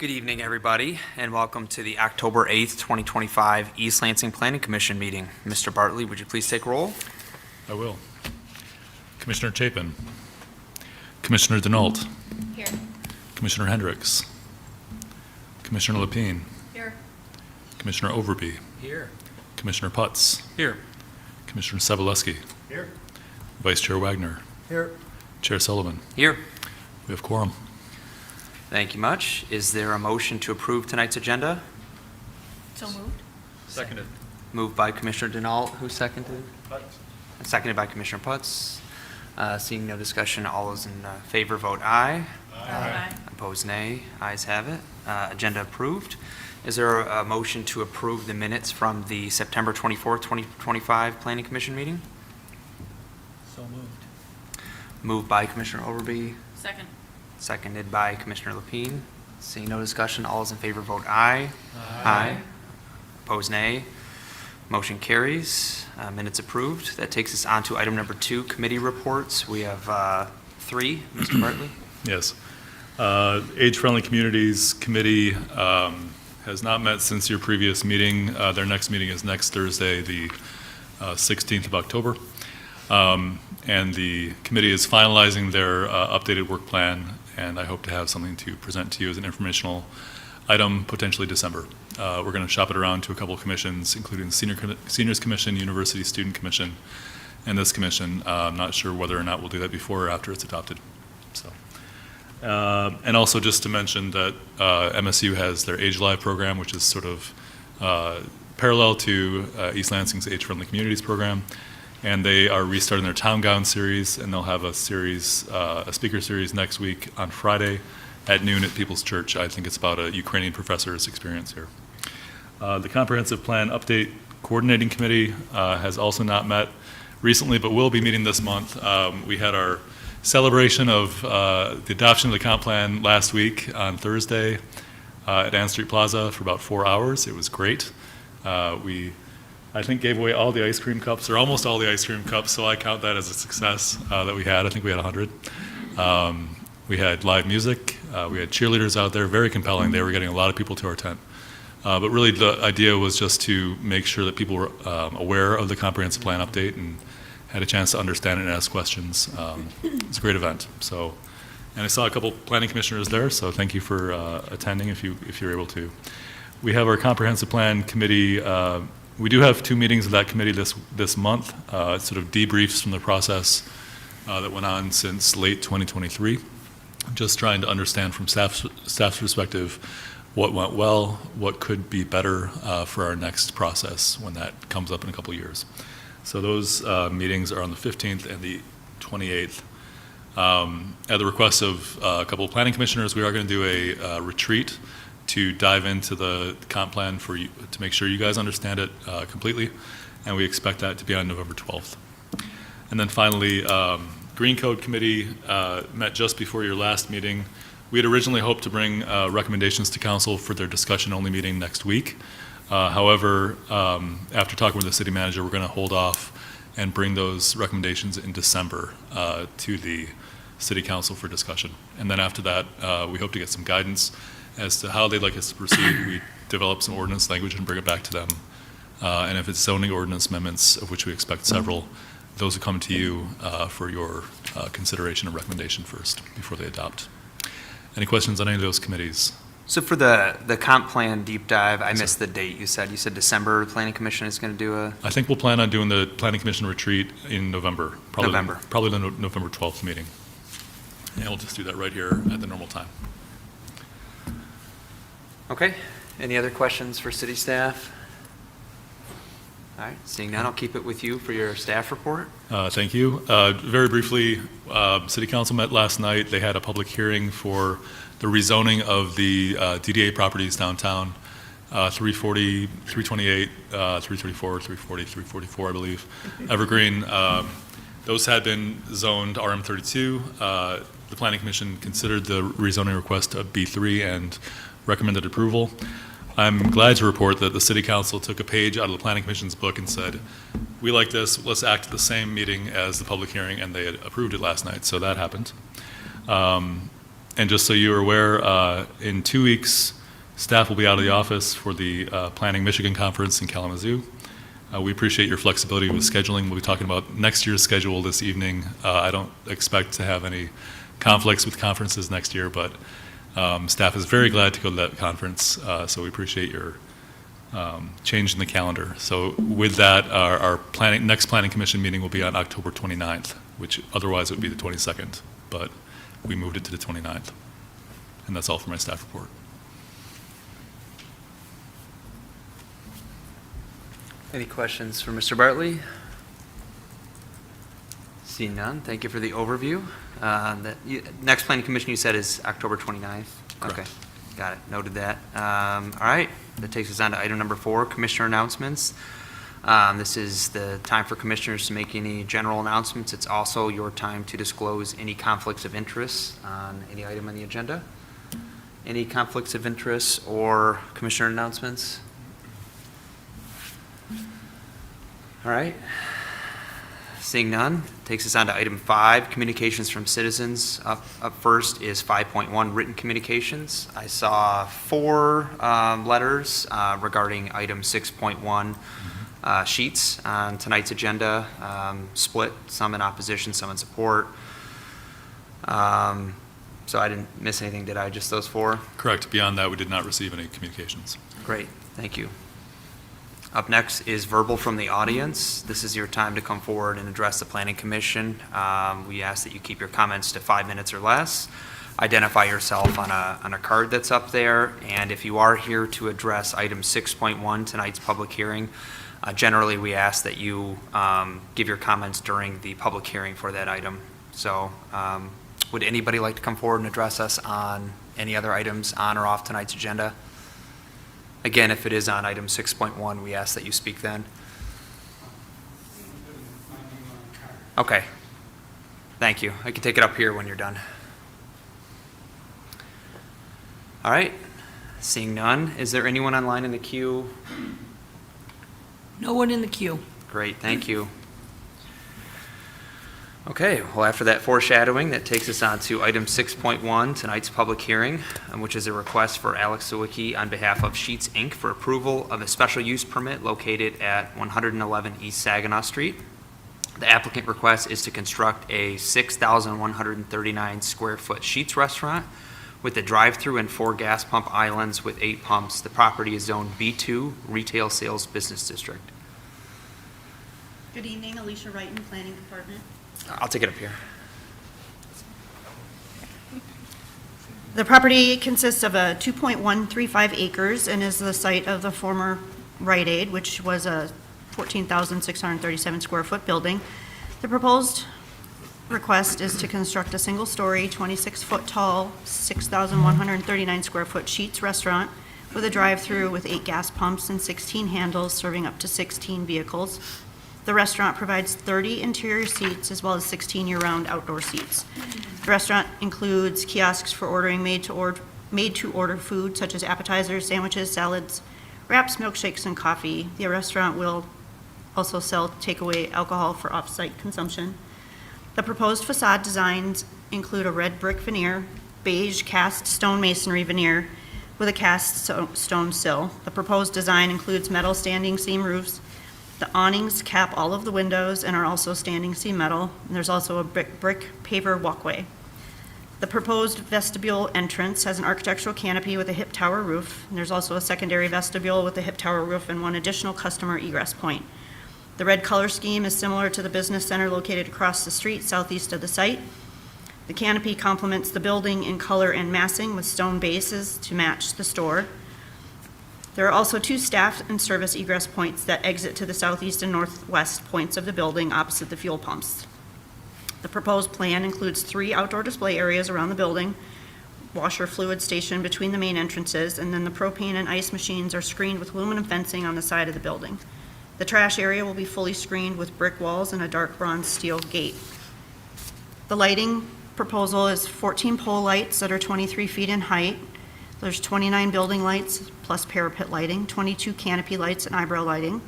Good evening, everybody, and welcome to the October 8th, 2025 East Lansing Planning Commission meeting. Mr. Bartley, would you please take roll? I will. Commissioner Chapin. Commissioner Denault. Here. Commissioner Hendricks. Commissioner Lapine. Here. Commissioner Overbey. Here. Commissioner Putz. Here. Commissioner Siwicki. Here. Vice Chair Wagner. Here. Chair Sullivan. Here. We have quorum. Thank you much. Is there a motion to approve tonight's agenda? So moved. Seconded. Moved by Commissioner Denault. Who seconded? Seconded by Commissioner Putz. Seeing no discussion, all those in favor vote aye. Aye. Opposed, nay. Ayes have it. Agenda approved. Is there a motion to approve the minutes from the September 24th, 2025 Planning Commission meeting? So moved. Moved by Commissioner Overbey, Second. seconded by Commissioner Lapine. Seeing no discussion, all those in favor vote aye. Aye. Opposed, nay. Motion carries. Minutes approved. That takes us on to item number 2, committee reports. We have 3. Mr. Bartley? Yes. Age-Friendly Communities Committee has not met since your previous meeting. Their next meeting is next Thursday, the 16th of October. And the committee is finalizing their updated work plan, and I hope to have something to present to you as an informational item, potentially December. We're going to shop it around to a couple of commissions, including the Seniors Commission, University Student Commission, and this commission. I'm not sure whether or not we'll do that before or after it's adopted. So, and also just to mention that MSU has their Age Live program, which is sort of parallel to East Lansing's Age-Friendly Communities program. And they are restarting their Town Gown series, and they'll have a series, a speaker series next week on Friday at noon at People's Church. I think it's about a Ukrainian professor's experience here. The Comprehensive Plan Update Coordinating Committee has also not met recently, but will be meeting this month. We had our celebration of the adoption of the comp plan last week on Thursday at Ann Street Plaza for about 4 hours. It was great. I think gave away all the ice cream cups, or almost all the ice cream cups, so I count that as a success that we had. I think we had 100. We had live music. We had cheerleaders out there, very compelling. They were getting a lot of people to our tent. But really the idea was just to make sure that people were aware of the comprehensive plan update and had a chance to understand it and ask questions. It's a great event. So, and I saw a couple planning commissioners there, so thank you for attending if you're able to. We have our comprehensive plan committee. We do have 2 meetings of that committee this month. It's sort of debriefs from the process that went on since late 2023. Just trying to understand from staff's perspective what went well, what could be better for our next process when that comes up in a couple of years. So those meetings are on the 15th and the 28th. At the request of a couple of planning commissioners, we are going to do a retreat to dive into the comp plan for you, to make sure you guys understand it completely, and we expect that to be on November 12th. And then finally, Green Code Committee met just before your last meeting. We had originally hoped to bring recommendations to council for their discussion-only meeting next week. However, after talking with the city manager, we're going to hold off and bring those recommendations in December to the city council for discussion. And then after that, we hope to get some guidance as to how they'd like us to proceed. We develop some ordinance language and bring it back to them. And if it's zoning ordinance amendments, of which we expect several, those will come to you for your consideration and recommendation first before they adopt. Any questions on any of those committees? So for the comp plan deep dive, I missed the date you said. You said December, the Planning Commission is going to do a... I think we'll plan on doing the Planning Commission retreat in November. Probably the November 12th meeting. And we'll just do that right here at the normal time. Okay. Any other questions for city staff? All right. Seeing none, I'll keep it with you for your staff report. Thank you. Very briefly, City Council met last night. They had a public hearing for the rezoning of the DDA properties downtown, 340, 328, 334, 340, 344, I believe, Evergreen. Those had been zoned RM32. The Planning Commission considered the rezoning request a B3 and recommended approval. I'm glad to report that the City Council took a page out of the Planning Commission's book and said, we like this, let's act at the same meeting as the public hearing, and they had approved it last night, so that happened. And just so you are aware, in 2 weeks, staff will be out of the office for the Planning Michigan Conference in Kalamazoo. We appreciate your flexibility with scheduling. We'll be talking about next year's schedule this evening. I don't expect to have any conflicts with conferences next year, but staff is very glad to go to that conference, so we appreciate your change in the calendar. So with that, our next Planning Commission meeting will be on October 29th, which otherwise would be the 22nd, but we moved it to the 29th. And that's all for my staff report. Any questions for Mr. Bartley? Seeing none, thank you for the overview. Next Planning Commission you said is October 29th? Correct. Okay, got it, noted that. All right, that takes us on to item number 4, Commissioner announcements. This is the time for commissioners to make any general announcements. It's also your time to disclose any conflicts of interest on any item on the agenda. Any conflicts of interest or commissioner announcements? All right. Seeing none, takes us on to item 5, communications from citizens. Up first is 5.1, written communications. I saw 4 letters regarding item 6.1, Sheetz on tonight's agenda, split, some in opposition, some in support. So I didn't miss anything, did I? Just those 4? Correct. Beyond that, we did not receive any communications. Great, thank you. Up next is verbal from the audience. This is your time to come forward and address the Planning Commission. We ask that you keep your comments to 5 minutes or less. Identify yourself on a card that's up there, and if you are here to address item 6.1, tonight's public hearing, generally we ask that you give your comments during the public hearing for that item. So would anybody like to come forward and address us on any other items on or off tonight's agenda? Again, if it is on item 6.1, we ask that you speak then. Okay. Thank you. I can take it up here when you're done. All right. Seeing none, is there anyone online in the queue? No one in the queue. Great, thank you. Okay, well, after that foreshadowing, that takes us on to item 6.1, tonight's public hearing, which is a request for Alex Siwicki on behalf of Sheetz, Inc. for approval of a special use permit located at 111 East Saginaw Street. The applicant request is to construct a 6,139 square foot Sheetz restaurant with a drive-through and 4 gas pump islands with 8 pumps. The property is zoned B2, Retail Sales Business District. Good evening, Alicia Wright in Planning Department. I'll take it up here. The property consists of a 2.135 acres and is the site of the former Rite Aid, which was a 14,637 square foot building. The proposed request is to construct a single-story, 26-foot tall, 6,139 square foot Sheetz restaurant with a drive-through with 8 gas pumps and 16 handles serving up to 16 vehicles. The restaurant provides 30 interior seats as well as 16 year-round outdoor seats. The restaurant includes kiosks for ordering made-to-order food such as appetizers, sandwiches, salads, wraps, milkshakes, and coffee. The restaurant will also sell takeaway alcohol for off-site consumption. The proposed facade designs include a red brick veneer, beige cast stone masonry veneer with a cast stone sill. The proposed design includes metal standing seam roofs. The awnings cap all of the windows and are also standing seam metal. And there's also a brick paver walkway. The proposed vestibule entrance has an architectural canopy with a hip tower roof. And there's also a secondary vestibule with a hip tower roof and 1 additional customer egress point. The red color scheme is similar to the business center located across the street southeast of the site. The canopy complements the building in color and massing with stone bases to match the store. There are also 2 staff and service egress points that exit to the southeast and northwest points of the building opposite the fuel pumps. The proposed plan includes 3 outdoor display areas around the building, washer fluid station between the main entrances, and then the propane and ice machines are screened with aluminum fencing on the side of the building. The trash area will be fully screened with brick walls and a dark bronze steel gate. The lighting proposal is 14 pole lights that are 23 feet in height. There's 29 building lights plus parapet lighting, 22 canopy lights and eyebrow lighting.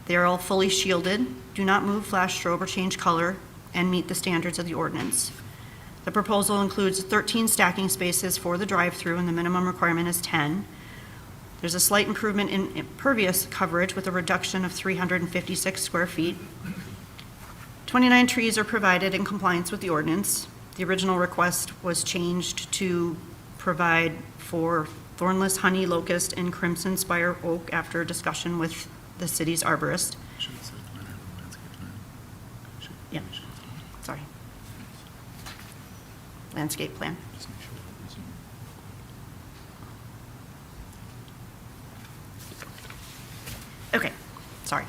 They are all fully shielded, do not move, flash, strobe, or change color, and meet the standards of the ordinance. The proposal includes 13 stacking spaces for the drive-through, and the minimum requirement is 10. There's a slight improvement in impervious coverage with a reduction of 356 square feet. 29 trees are provided in compliance with the ordinance. The original request was changed to provide for thornless honey locust and crimson spire oak after a discussion with the city's arborist. Yeah, sorry. Landscape plan. Okay, sorry.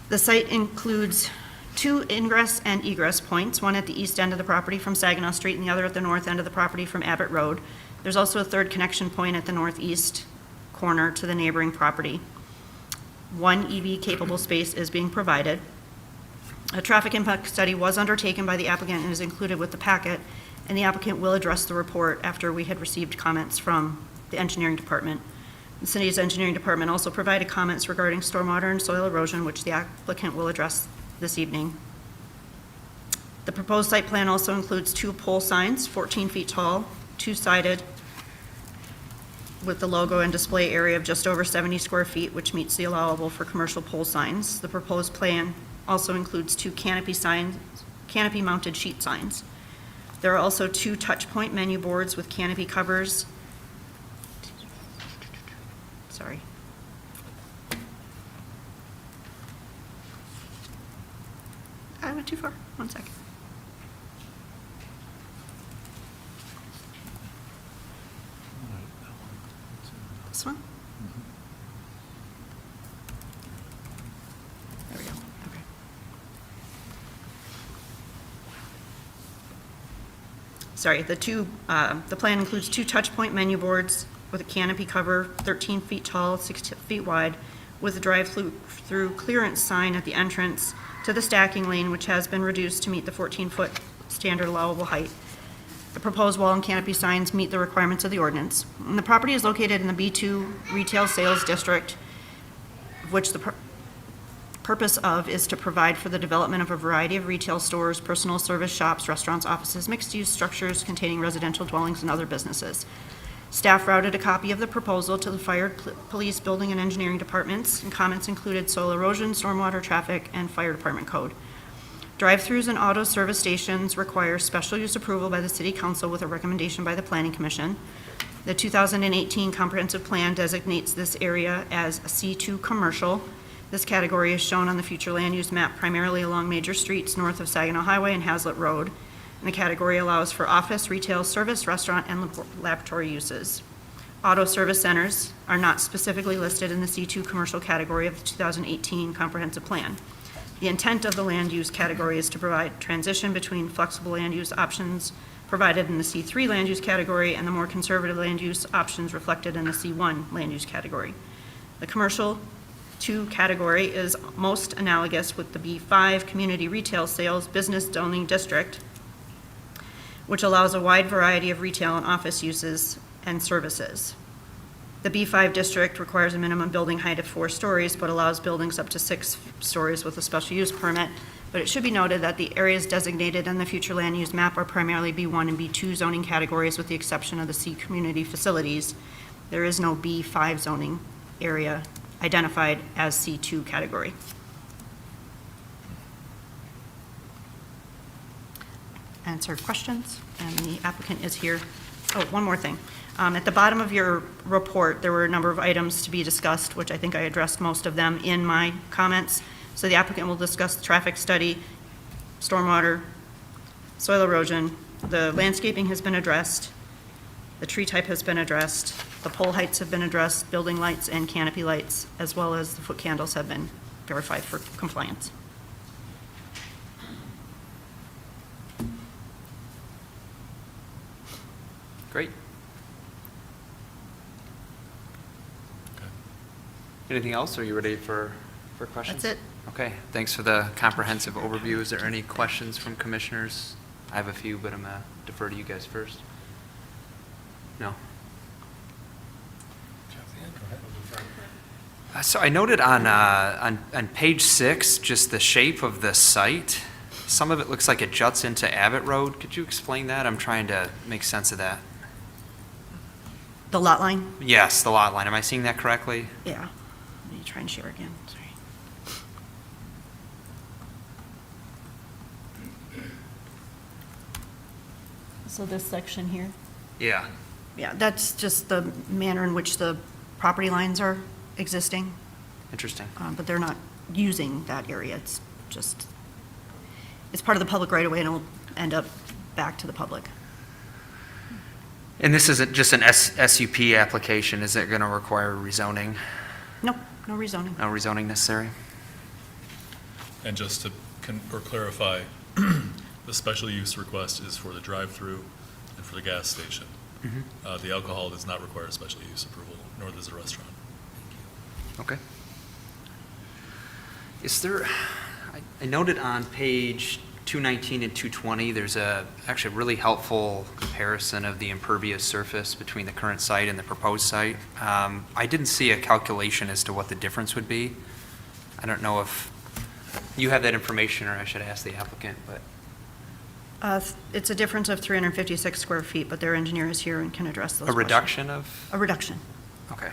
The site includes 2 ingress and egress points, one at the east end of the property from Saginaw Street and the other at the north end of the property from Abbott Road. There's also a third connection point at the northeast corner to the neighboring property. 1 EV-capable space is being provided. A traffic impact study was undertaken by the applicant and is included with the packet, and the applicant will address the report after we had received comments from the engineering department. The city's engineering department also provided comments regarding stormwater and soil erosion, which the applicant will address this evening. The proposed site plan also includes 2 pole signs, 14 feet tall, 2-sided, with the logo and display area of just over 70 square feet, which meets the allowable for commercial pole signs. The proposed plan also includes 2 canopy signs, canopy-mounted sheet signs. There are also 2 touch point menu boards with canopy covers. Sorry. I went too far. 1 second. This one? There we go. Okay. Sorry, the plan includes 2 touch point menu boards with a canopy cover, 13 feet tall, 6 feet wide, with a drive-through clearance sign at the entrance to the stacking lane, which has been reduced to meet the 14-foot standard allowable height. The proposed wall and canopy signs meet the requirements of the ordinance. And the property is located in the B2 Retail Sales District, which the purpose of is to provide for the development of a variety of retail stores, personal service shops, restaurants, offices, mixed-use structures containing residential dwellings and other businesses. Staff routed a copy of the proposal to the fire, police, building, and engineering departments, and comments included soil erosion, stormwater, traffic, and fire department code. Drive-throughs and auto service stations require special use approval by the City Council with a recommendation by the Planning Commission. The 2018 Comprehensive Plan designates this area as a C2 commercial. This category is shown on the future land use map primarily along major streets north of Saginaw Highway and Hazlet Road. And the category allows for office, retail, service, restaurant, and laboratory uses. Auto service centers are not specifically listed in the C2 commercial category of the 2018 Comprehensive Plan. The intent of the land use category is to provide transition between flexible land use options provided in the C3 land use category and the more conservative land use options reflected in the C1 land use category. The commercial 2 category is most analogous with the B5 community retail sales business zoning district, which allows a wide variety of retail and office uses and services. The B5 district requires a minimum building height of 4 stories, but allows buildings up to 6 stories with a special use permit. But it should be noted that the areas designated in the future land use map are primarily B1 and B2 zoning categories with the exception of the C community facilities. There is no B5 zoning area identified as C2 category. Answer questions, and the applicant is here. Oh, one more thing. At the bottom of your report, there were a number of items to be discussed, which I think I addressed most of them in my comments. So the applicant will discuss the traffic study, stormwater, soil erosion, the landscaping has been addressed, the tree type has been addressed, the pole heights have been addressed, building lights and canopy lights, as well as the foot candles have been verified for compliance. Great. Anything else? Are you ready for questions? That's it. Okay, thanks for the comprehensive overview. Is there any questions from commissioners? I have a few, but I'm going to defer to you guys first. No? So I noted on page 6, just the shape of the site. some of it looks like it juts into Abbott Road. Could you explain that? I'm trying to make sense of that. The lot line? Yes, the lot line. Am I seeing that correctly? Yeah. Let me try and share again, sorry. So this section here? Yeah. Yeah, that's just the manner in which the property lines are existing, Interesting. but they're not using that area. It's just, it's part of the public right away, and it'll end up back to the public. And this isn't just an SUP application. Is it going to require rezoning? Nope, no rezoning. No rezoning necessary? And just to clarify, the special use request is for the drive-through and for the gas station. The alcohol does not require special use approval, nor does the restaurant. Okay. Is there, I noted on page 219 and 220, there's actually a really helpful comparison of the impervious surface between the current site and the proposed site. I didn't see a calculation as to what the difference would be. I don't know if you have that information, or I should ask the applicant, but. It's a difference of 356 square feet, but their engineer is here and can address those A questions. reduction of? A reduction. Okay.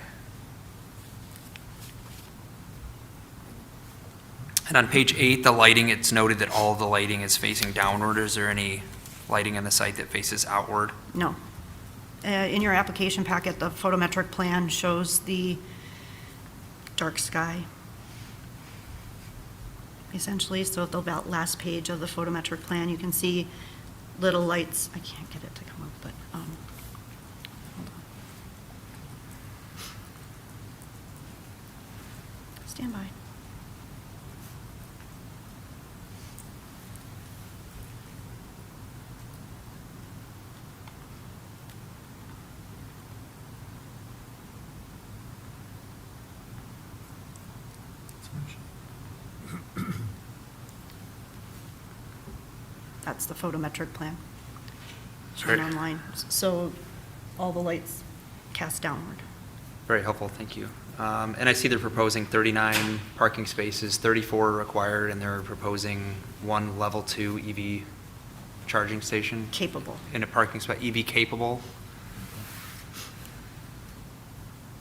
And on page 8, the lighting, it's noted that all the lighting is facing downward. Is there any lighting on the site that faces outward? No. In your application packet, the photometric plan shows the dark sky, essentially. So at the about last page of the photometric plan, you can see little lights. I can't get it to come up, but hold on. Stand by. shown the photometric plan shown Great. online. So all the lights cast downward. Very helpful, thank you. And I see they're proposing 39 parking spaces, 34 are required, and they're proposing one level 2 EV charging station Capable. in a parking spot, EV capable.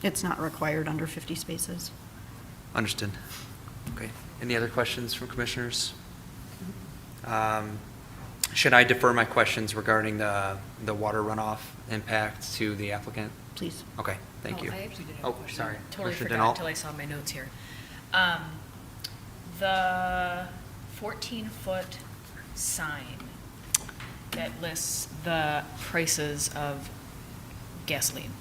It's not required under 50 spaces. Understood. Okay. Any other questions from commissioners? Should I defer my questions regarding the water runoff impact to the applicant? Please. Okay, thank you. I actually did have a Oh, question. sorry. Totally Commissioner forgot Denault? until I saw my notes here. The 14-foot sign that lists the prices of gasoline.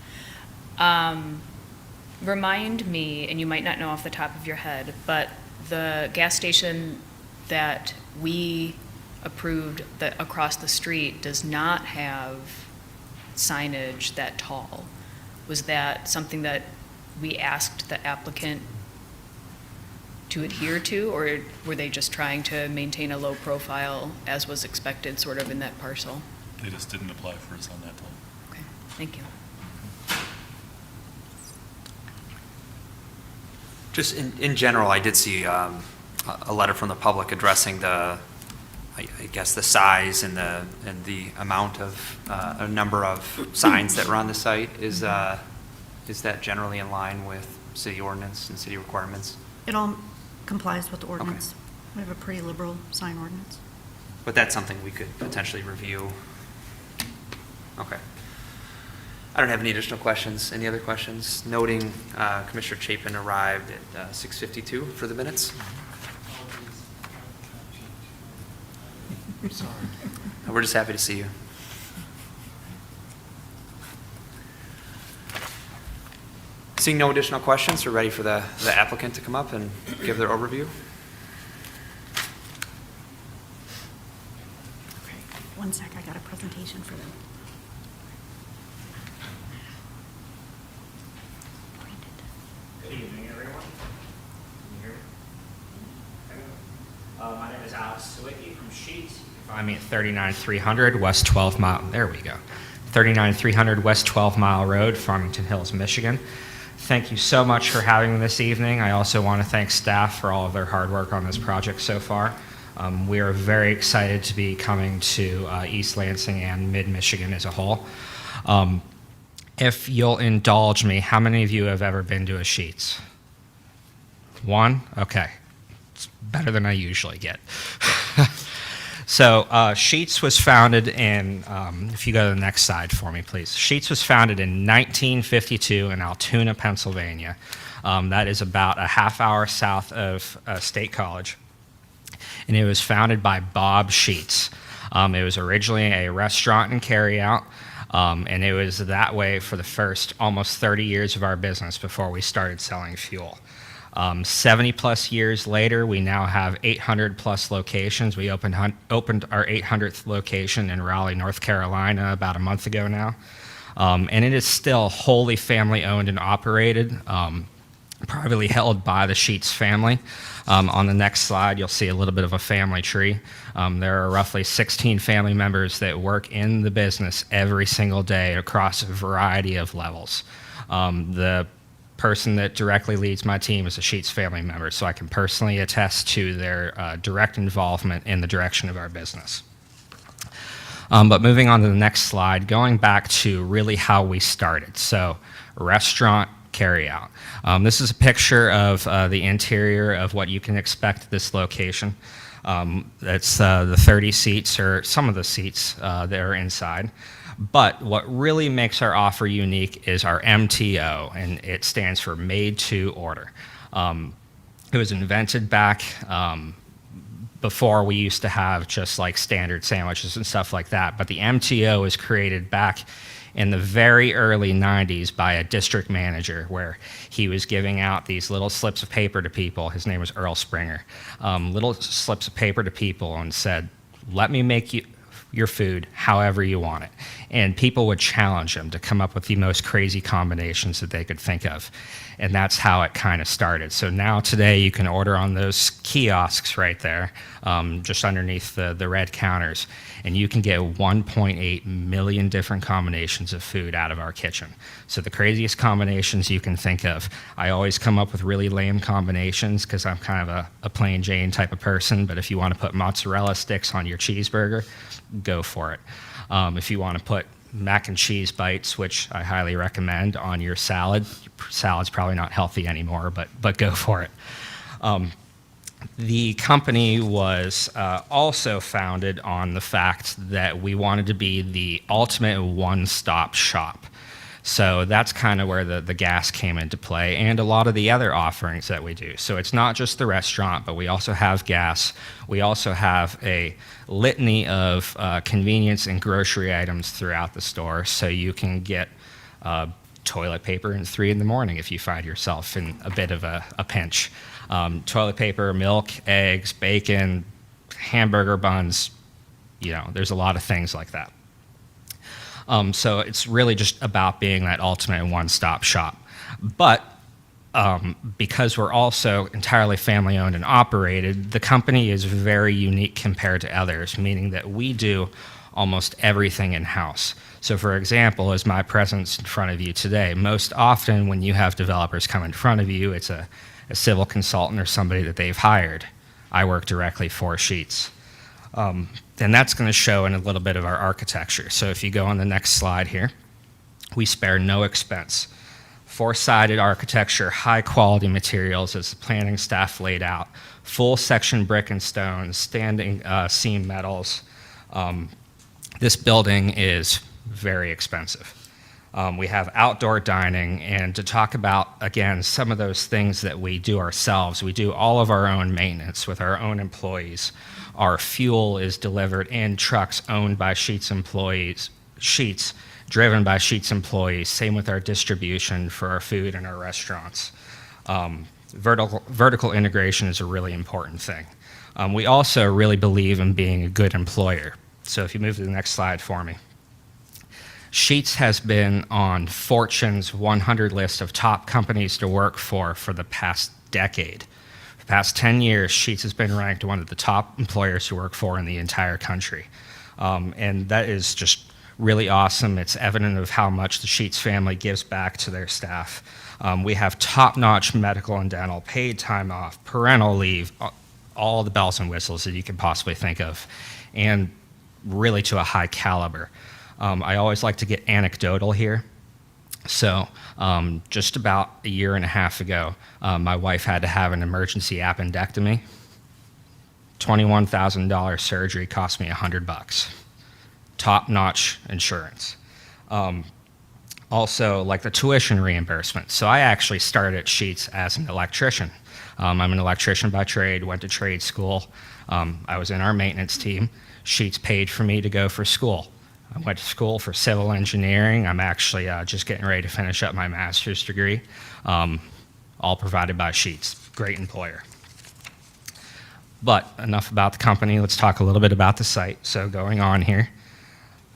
Remind me, and you might not know off the top of your head, but the gas station that we approved that across the street does not have signage that tall. Was that something that we asked the applicant to adhere to, or were they just trying to maintain a low profile as was expected sort of in that parcel? They just didn't apply for us on that one. Okay, thank you. Just in general, I did see a letter from the public addressing the, I guess, the size and the amount of, a number of signs that were on the site. Is that generally in line with city ordinance and city requirements? It all complies with the ordinance. We have a pretty liberal sign ordinance. But that's something we could potentially review. Okay. I don't have any additional questions. Any other questions? Noting Commissioner Chapin arrived at 6:52 for the minutes. Sorry. We're just happy to see you. Seeing no additional questions, we're ready for the applicant to come up and give their overview. Okay, one sec, I got a presentation for them. Good evening, everyone. Can you hear me? My name is Alex Siwicki from Sheetz. You can find me at 39300 West 12 Mile, there we go. 39300 West 12 Mile Road, Farmington Hills, Michigan. Thank you so much for having me this evening. I also want to thank staff for all of their hard work on this project so far. We are very excited to be coming to East Lansing and Mid-Michigan as a whole. If you'll indulge me, how many of you have ever been to a Sheetz? One? Okay. It's better than I usually get. So Sheetz was founded in, if you go to the next slide for me, please. Sheetz was founded in 1952 in Altoona, Pennsylvania. That is about a half hour south of State College. And it was founded by Bob Sheetz. It was originally a restaurant and carryout, and it was that way for the first almost 30 years of our business before we started selling fuel. 70 plus years later, we now have 800 plus locations. We opened our 800th location in Raleigh, North Carolina about a month ago now. And it is still wholly family owned and operated, privately held by the Sheetz family. On the next slide, you'll see a little bit of a family tree. There are roughly 16 family members that work in the business every single day across a variety of levels. The person that directly leads my team is a Sheetz family member, so I can personally attest to their direct involvement in the direction of our business. But moving on to the next slide, going back to really how we started. So restaurant carryout. This is a picture of the interior of what you can expect at this location. That's the 30 seats, or some of the seats that are inside. But what really makes our offer unique is our MTO, and it stands for Made to Order. It was invented back before we used to have just like standard sandwiches and stuff like that. But the MTO was created back in the very early 90s by a district manager, where he was giving out these little slips of paper to people. His name was Earl Springer. Little slips of paper to people and said, let me make your food however you want it. And people would challenge him to come up with the most crazy combinations that they could think of. And that's how it kind of started. So now today you can order on those kiosks right there, just underneath the red counters, and you can get 1.8 million different combinations of food out of our kitchen. So the craziest combinations you can think of. I always come up with really lame combinations because I'm kind of a plain Jane type of person, but if you want to put mozzarella sticks on your cheeseburger, go for it. If you want to put mac and cheese bites, which I highly recommend, on your salad. Salad's probably not healthy anymore, but go for it. The company was also founded on the fact that we wanted to be the ultimate one-stop shop. So that's kind of where the gas came into play, and a lot of the other offerings that we do. So it's not just the restaurant, but we also have gas. We also have a litany of convenience and grocery items throughout the store, so you can get toilet paper at 3 in the morning if you find yourself in a bit of a pinch. Toilet paper, milk, eggs, bacon, hamburger buns, there's a lot of things like that. So it's really just about being that ultimate one-stop shop. But because we're also entirely family-owned and operated, the company is very unique compared to others, meaning that we do almost everything in-house. So for example, as my presence in front of you today, most often when you have developers come in front of you, it's a civil consultant or somebody that they've hired. I work directly for Sheetz. And that's going to show in a little bit of our architecture. So if you go on the next slide here, we spare no expense. 4-sided architecture, high quality materials as the planning staff laid out, full section brick and stone, standing seam metals. This building is very expensive. We have outdoor dining, and to talk about, again, some of those things that we do ourselves, we do all of our own maintenance with our own employees. Our fuel is delivered in trucks owned by Sheetz employees, Sheetz, driven by Sheetz employees. Same with our distribution for our food and our restaurants. Vertical integration is a really important thing. We also really believe in being a good employer. So if you move to the next slide for me. Sheetz has been on Fortune's 100 list of top companies to work for the past decade. For the past 10 years, Sheetz has been ranked one of the top employers to work for in the entire country. And that is just really awesome. It's evident of how much the Sheetz family gives back to their staff. We have top-notch medical and dental, paid time off, parental leave, all the bells and whistles that you could possibly think of, and really to a high caliber. I always like to get anecdotal here. So just about a year and a half ago, my wife had to have an emergency appendectomy. $21,000 surgery cost me $100. Top-notch insurance. Also, like the tuition reimbursement. So I actually started at Sheetz as an electrician. I'm an electrician by trade, went to trade school. I was in our maintenance team. Sheetz paid for me to go for school. I went to school for civil engineering. I'm actually just getting ready to finish up my master's degree, all provided by Sheetz. Great employer. But enough about the company. Let's talk a little bit about the site. So going on here,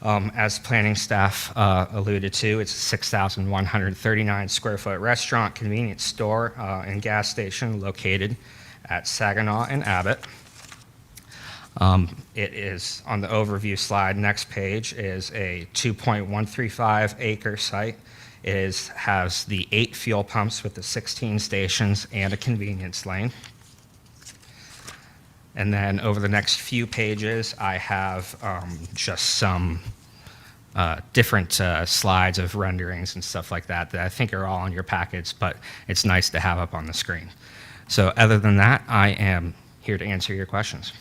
as planning staff alluded to, it's a 6,139 square foot restaurant, convenience store, and gas station located at Saginaw and Abbott. It is on the overview slide. Next page is a 2.135 acre site. It has the 8 fuel pumps with the 16 stations and a convenience lane. And then over the next few pages, I have just some different slides of renderings and stuff like that that I think are all in your packets, but it's nice to have up on the screen. So other than that, I am here to answer your questions.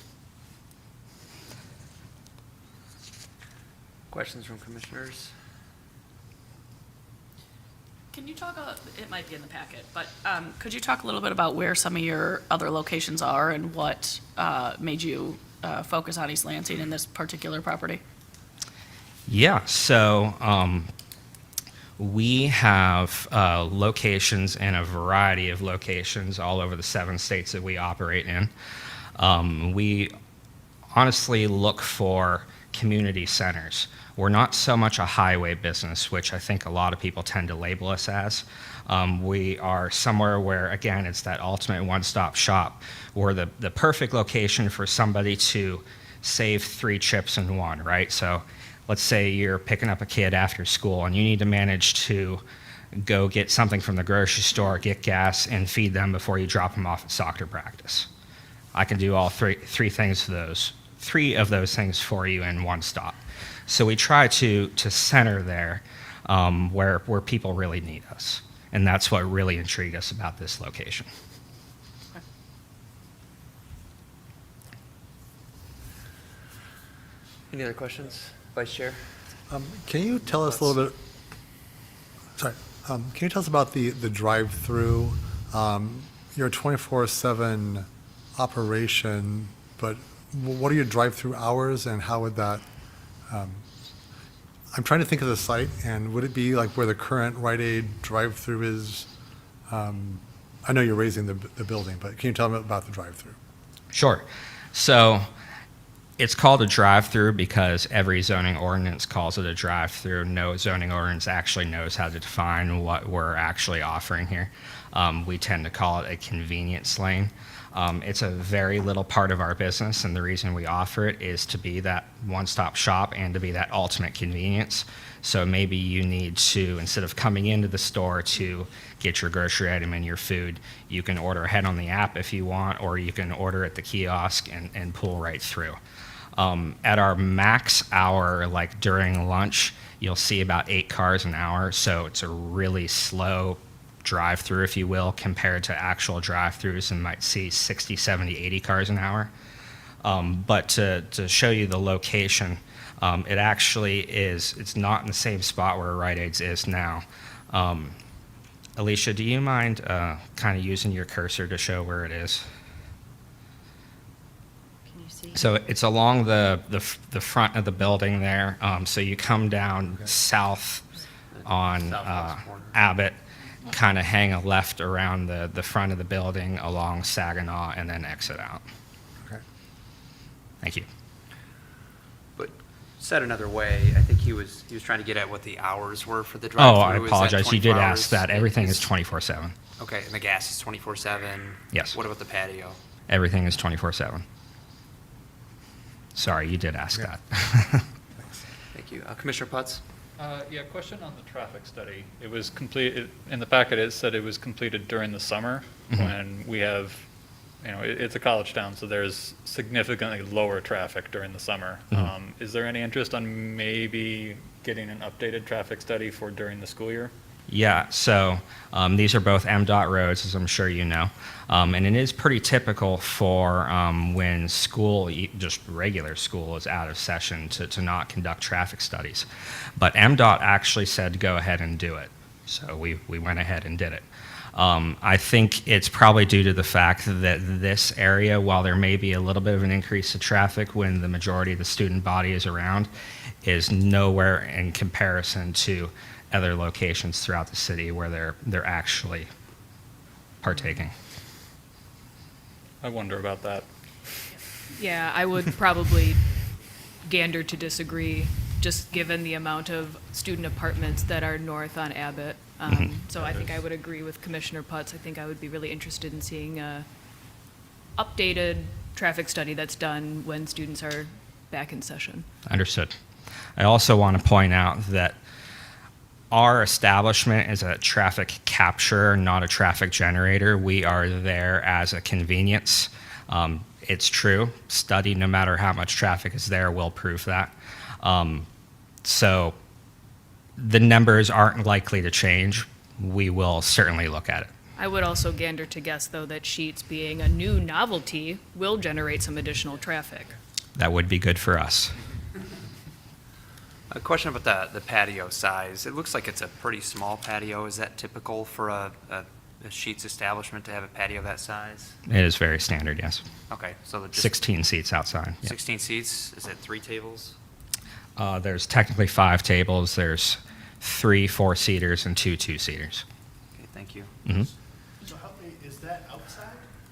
Questions from commissioners? Can you talk, it might be in the packet, but could you talk a little bit about where some of your other locations are and what made you focus on East Lansing in this particular property? Yeah, so we have locations in a variety of locations all over the 7 states that we operate in. We honestly look for community centers. We're not so much a highway business, which I think a lot of people tend to label us as. We are somewhere where, again, it's that ultimate one-stop shop. We're the perfect location for somebody to save 3 chips in one, right? So let's say you're picking up a kid after school and you need to manage to go get something from the grocery store, get gas, and feed them before you drop them off at soccer practice. I can do all three of those things for you in one stop. So we try to center there where people really need us. And that's what really intrigued us about this location. Any other questions? Vice Chair? Can you tell us a little bit, sorry, can you tell us about the drive-through? You're a 24/7 operation, but what are your drive-through hours and how would that, I'm trying to think of the site, and would it be like where the current Rite Aid drive-through is? I know you're raising the building, but can you tell me about the drive-through? Sure. So it's called a drive-through because every zoning ordinance calls it a drive-through. No zoning ordinance actually knows how to define what we're actually offering here. We tend to call it a convenience lane. It's a very little part of our business, and the reason we offer it is to be that one-stop shop and to be that ultimate convenience. So maybe you need to, instead of coming into the store to get your grocery item and your food, you can order ahead on the app if you want, or you can order at the kiosk and pull right through. At our max hour, like during lunch, you'll see about 8 cars an hour, so it's a really slow drive-through, if you will, compared to actual drive-throughs, and might see 60, 70, 80 cars an hour. But to show you the location, it actually is, it's not in the same spot where Rite Aid's is now. Alicia, do you mind kind of using your cursor to show where it is? Can you see? So it's along the front of the building there. So you come down south on Southwest corner. Abbott, kind of hang a left around the front of the building along Saginaw, and then exit out. Okay. Thank you. But said another way, I think he was trying to get at what the hours were for the Oh, drive-through. I Is that apologize. You 24 did hours? ask that. Everything is It's- 24/7. Okay, and the gas is 24/7? Yes. What about the patio? Everything is 24/7. Sorry, you did ask that. Thank you. Commissioner Putz? Yeah, question on the traffic study. It was completed, in the packet it said it was completed during the summer Mhm. when we have it's a college town, so there's significantly lower traffic during the summer. Is there any interest on maybe getting an updated traffic study for during the school year? Yeah, so these are both MDOT roads, as I'm sure you know. And it is pretty typical for when school, just regular school, is out of session to not conduct traffic studies. But MDOT actually said go ahead and do it. So we went ahead and did it. I think it's probably due to the fact that this area, while there may be a little bit of an increase of traffic when the majority of the student body is around, is nowhere in comparison to other locations throughout the city where they're actually partaking. I wonder about that. Yeah, I would probably gander to disagree, just given the amount of student apartments that are north on Abbott. So I think I would agree with Commissioner Putz. I think I would be really interested in seeing a updated traffic study that's done when students are back in session. Understood. I also want to point out that our establishment is a traffic capture, not a traffic generator. We are there as a convenience. It's true. Study, no matter how much traffic is there, will prove that. So the numbers aren't likely to change. We will certainly look at it. I would also gander to guess, though, that Sheetz, being a new novelty, will generate some additional traffic. That would be good for us. A question about the patio size. It looks like it's a pretty small patio. Is that typical for a Sheetz establishment to have a patio that size? It is very standard, yes. Okay, so just 16 seats outside. Yep. 16 seats. Is it 3 tables? There's technically 5 tables. There's 3 4-seaters and 2 2-seaters. Okay, thank you. So how many, is that outside?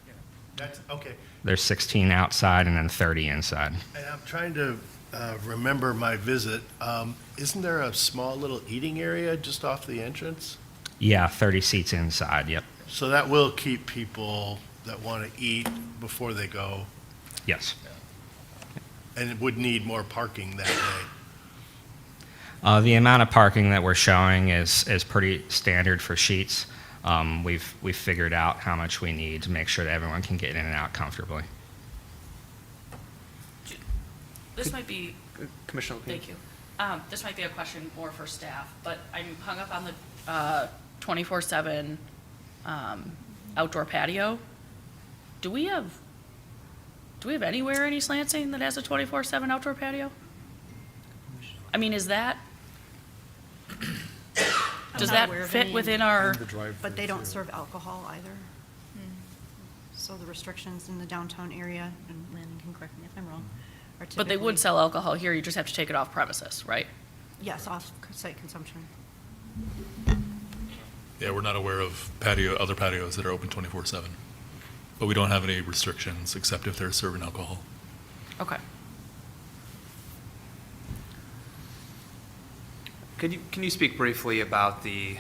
Yeah. That's, okay. There's 16 outside and then 30 inside. And I'm trying to remember my visit. Isn't there a small little eating area just off the entrance? Yeah, 30 seats inside, yep. So that will keep people that want to eat before they go, Yes. and it would need more parking that way. The amount of parking that we're showing is pretty standard for Sheetz. We've figured out how much we need to make sure that everyone can get in and out comfortably. This might be, Commissioner Levine? thank you. This might be a question more for staff, but I'm hung up on the 24/7 outdoor patio. Do we have anywhere in East Lansing that has a 24/7 outdoor patio? I mean, is that, does not that aware of fit any. within our, But they don't serve alcohol either. So the restrictions in the downtown area, and Landon can correct me if I'm wrong, are typically. but they would sell alcohol here, you just have to take it off premises, right? Yes, off-site consumption. Yeah, we're not aware of other patios that are open 24/7. But we don't have any restrictions except if they're serving alcohol. Okay. Can you speak briefly about the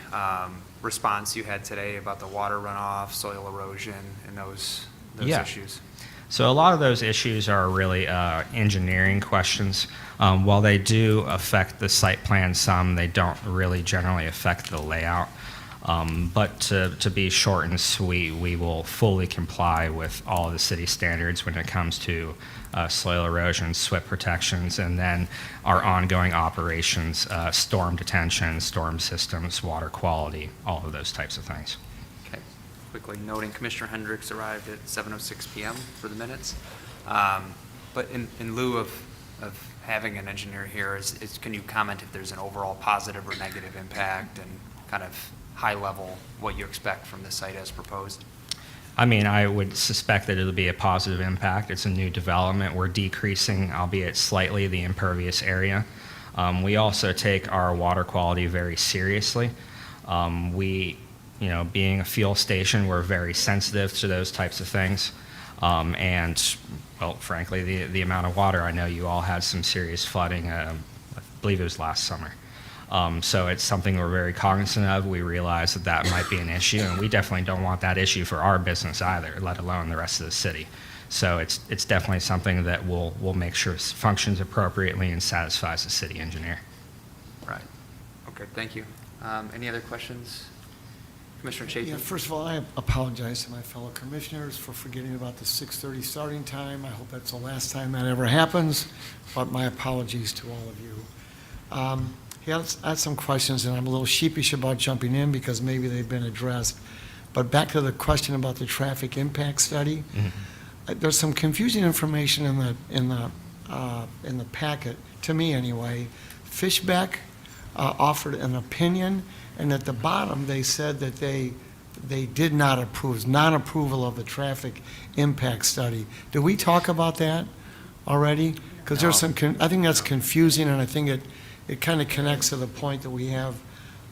response you had today about the water runoff, soil erosion, and those Yeah. issues? So a lot of those issues are really engineering questions. While they do affect the site plan some, they don't really generally affect the layout. But to be short and sweet, we will fully comply with all of the city standards when it comes to soil erosion, SWIP protections, and then our ongoing operations, storm detention, storm systems, water quality, all of those types of things. Okay. Quickly noting Commissioner Hendricks arrived at 7:06 PM for the minutes. But in lieu of having an engineer here, can you comment if there's an overall positive or negative impact and kind of high level what you expect from the site as proposed? I mean, I would suspect that it'll be a positive impact. It's a new development. We're decreasing, albeit slightly, the impervious area. We also take our water quality very seriously. Being a fuel station, we're very sensitive to those types of things. And, well, frankly, the amount of water, I know you all had some serious flooding, I believe it was last summer. So it's something we're very cognizant of. We realize that might be an issue, and we definitely don't want that issue for our business either, let alone the rest of the city. So it's definitely something that we'll make sure functions appropriately and satisfies the city engineer. Right. Okay, thank you. Any other questions? Commissioner Yeah, Chapin? first of all, I apologize to my fellow commissioners for forgetting about the 6:30 starting time. I hope that's the last time that ever happens, but my apologies to all of you. I had some questions, and I'm a little sheepish about jumping in because maybe they've been addressed. But back to the question about the traffic impact study, there's some confusing information in the packet, to me anyway. Fishbeck offered an opinion, and at the bottom, they said that they did not approve, non-approval of the traffic impact study. Did we talk about that already? Because there's some, I think that's confusing, and I think it kind of connects to the point that we have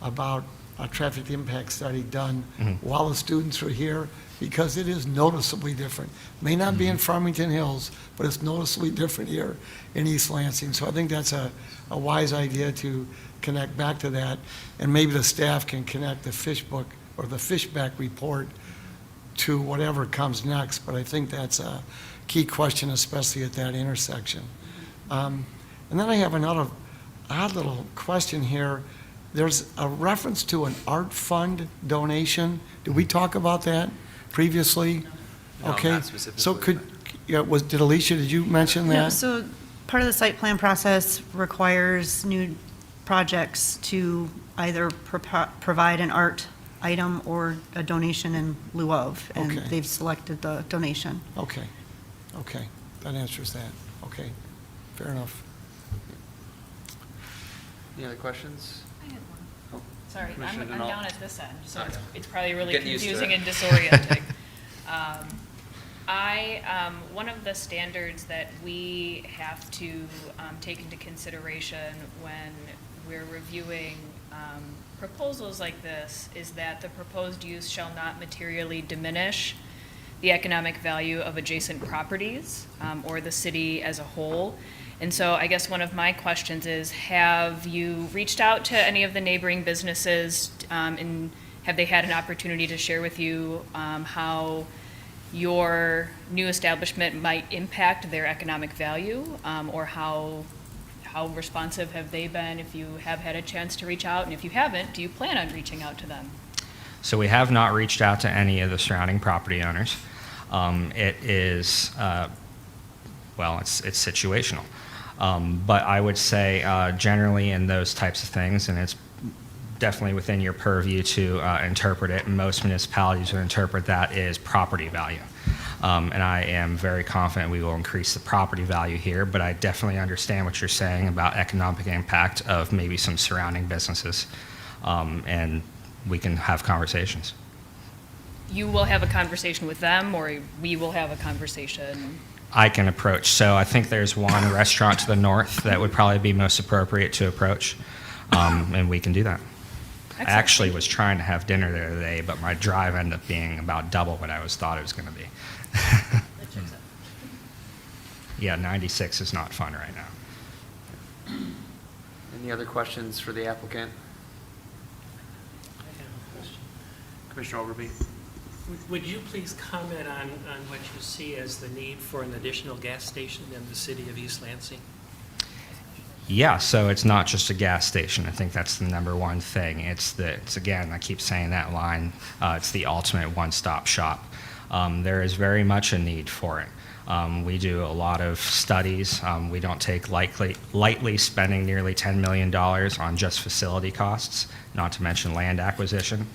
about a traffic impact study done while the students are here, because it is noticeably different. May not be in Farmington Hills, but it's noticeably different here in East Lansing. So I think that's a wise idea to connect back to that, and maybe the staff can connect the fish book or the Fishback report to whatever comes next, but I think that's a key question, especially at that intersection. And then I have another odd little question here. There's a reference to an art fund donation. Did we talk about that previously? No, Okay. not specifically, So but- did Alicia, did you mention that? Yeah, so part of the site plan process requires new projects to either provide an art item or a donation in lieu of, and Okay. they've selected the donation. Okay, that answers that. Okay, fair enough. Any other questions? I had one. Sorry, Commissioner I'm Denault. down at this end, so Okay. it's probably really Getting used to confusing it. and disorienting. One of the standards that we have to take into consideration when we're reviewing proposals like this is that the proposed use shall not materially diminish the economic value of adjacent properties or the city as a whole. And so I guess one of my questions is, have you reached out to any of the neighboring businesses, and have they had an opportunity to share with you how your new establishment might impact their economic value, or how responsive have they been, if you have had a chance to reach out? And if you haven't, do you plan on reaching out to them? So we have not reached out to any of the surrounding property owners. It is, well, it's situational. But I would say generally in those types of things, and it's definitely within your purview to interpret it, most municipalities would interpret that as property value. And I am very confident we will increase the property value here, but I definitely understand what you're saying about economic impact of maybe some surrounding businesses, and we can have conversations. You will have a conversation with them, or we will have a conversation? I can approach. So I think there's one restaurant to the north that would probably be most appropriate to approach, and we can do that. I Excellent. actually was trying to have dinner there today, but my drive ended up being about double what I thought it was going to be. Yeah, 96 is not fun right now. Any other questions for the applicant? Commissioner Overbey? Would you please comment on what you see as the need for an additional gas station in the city of East Lansing? Yeah, so it's not just a gas station. I think that's the number one thing. It's again, I keep saying that line, it's the ultimate one-stop shop. There is very much a need for it. We do a lot of studies. We don't take lightly spending nearly $10 million on just facility costs, not to mention land acquisition.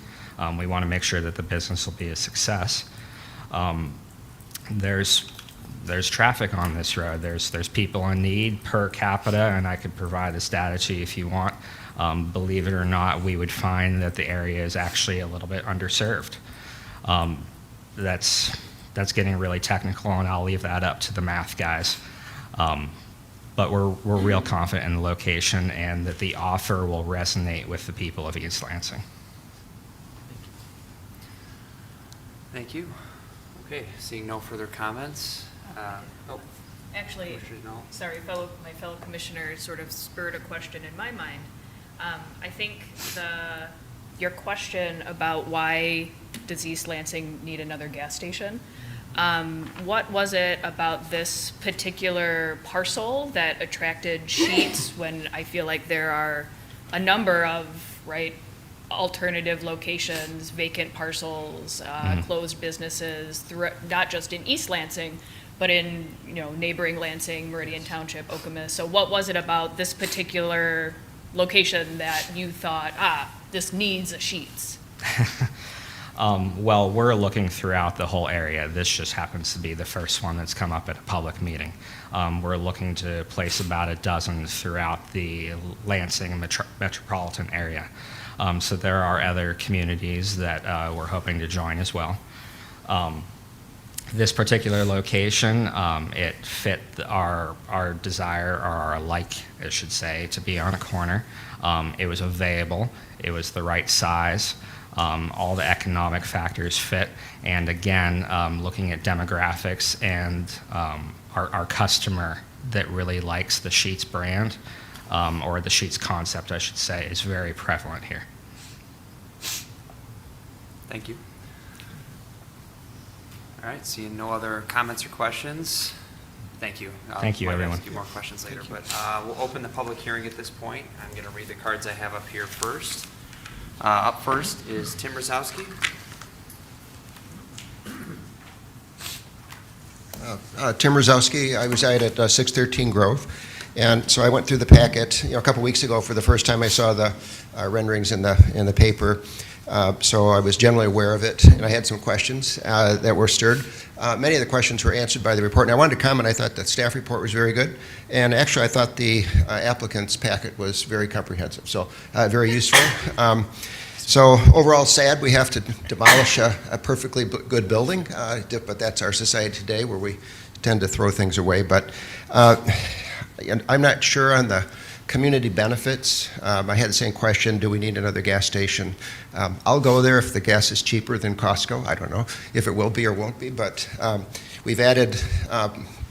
We want to make sure that the business will be a success. There's traffic on this road. There's people in need per capita, and I could provide this data to you if you want. Believe it or not, we would find that the area is actually a little bit underserved. That's getting really technical, and I'll leave that up to the math guys. But we're real confident in the location and that the offer will resonate with the people of East Lansing. Thank you. Okay, seeing no further comments. Actually, Commissioner Denault? sorry, my fellow commissioner sort of spurred a question in my mind. I think your question about why does East Lansing need another gas station? What was it about this particular parcel that attracted Sheetz when I feel like there are a number of, alternative locations, vacant parcels, closed businesses, not just in East Lansing, but in, neighboring Lansing, Meridian Township, Okemos. So what was it about this particular location that you thought, this needs a Sheetz? Well, we're looking throughout the whole area. This just happens to be the first one that's come up at a public meeting. We're looking to place about a dozen throughout the Lansing metropolitan area. So there are other communities that we're hoping to join as well. This particular location, it fit our desire, or our like, I should say, to be on a corner. It was available. It was the right size. All the economic factors fit. And again, looking at demographics and our customer that really likes the Sheetz brand, or the Sheetz concept, I should say, is very prevalent here. Thank you. All right, seeing no other comments or questions, thank you. Thank you, might everyone. ask you more questions later, but we'll open the public hearing at this point. I'm going to read the cards I have up here first. Up first is Tim Brzezowski. Tim Brzezowski. I reside at 613 Grove. And so I went through the packet, a couple weeks ago for the first time. I saw the renderings in the paper. So I was generally aware of it, and I had some questions that were stirred. Many of the questions were answered by the report, and I wanted to comment. I thought the staff report was very good, and actually I thought the applicant's packet was very comprehensive, so very useful. So overall, sad we have to demolish a perfectly good building, but that's our society today, where we tend to throw things away. But I'm not sure on the community benefits. I had the same question, do we need another gas station? I'll go there if the gas is cheaper than Costco. I don't know if it will be or won't be, but we've added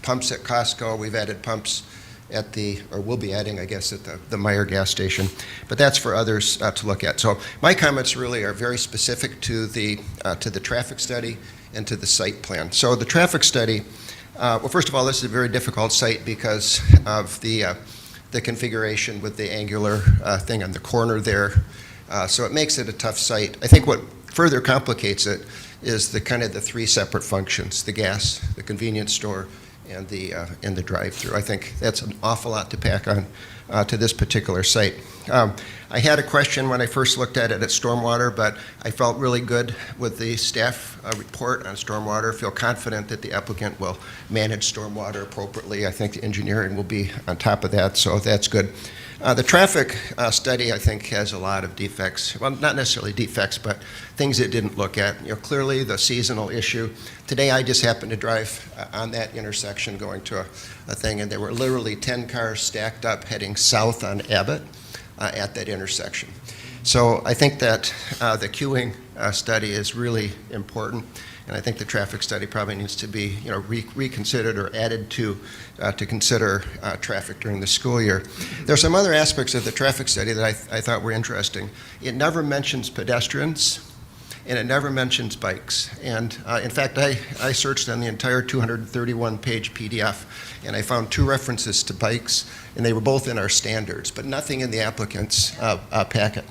pumps at Costco. We've added pumps at or we'll be adding, I guess, at the Meyer gas station. But that's for others to look at. So my comments really are very specific to the traffic study and to the site plan. So the traffic study, well, first of all, this is a very difficult site because of the configuration with the angular thing on the corner there. So it makes it a tough site. I think what further complicates it is the three separate functions: the gas, the convenience store, and the drive-through. I think that's an awful lot to pack on to this particular site. I had a question when I first looked at it at stormwater, but I felt really good with the staff report on stormwater. Feel confident that the applicant will manage stormwater appropriately. I think the engineering will be on top of that, so that's good. The traffic study, I think, has a lot of defects. Well, not necessarily defects, but things it didn't look at. Clearly the seasonal issue. Today I just happened to drive on that intersection going to a thing, and there were literally 10 cars stacked up heading south on Abbott at that intersection. So I think that the queuing study is really important, and I think the traffic study probably needs to be reconsidered or added to consider traffic during the school year. There are some other aspects of the traffic study that I thought were interesting. It never mentions pedestrians, and it never mentions bikes. And in fact, I searched on the entire 231-page PDF, and I found 2 references to bikes, and they were both in our standards, but nothing in the applicant's packet.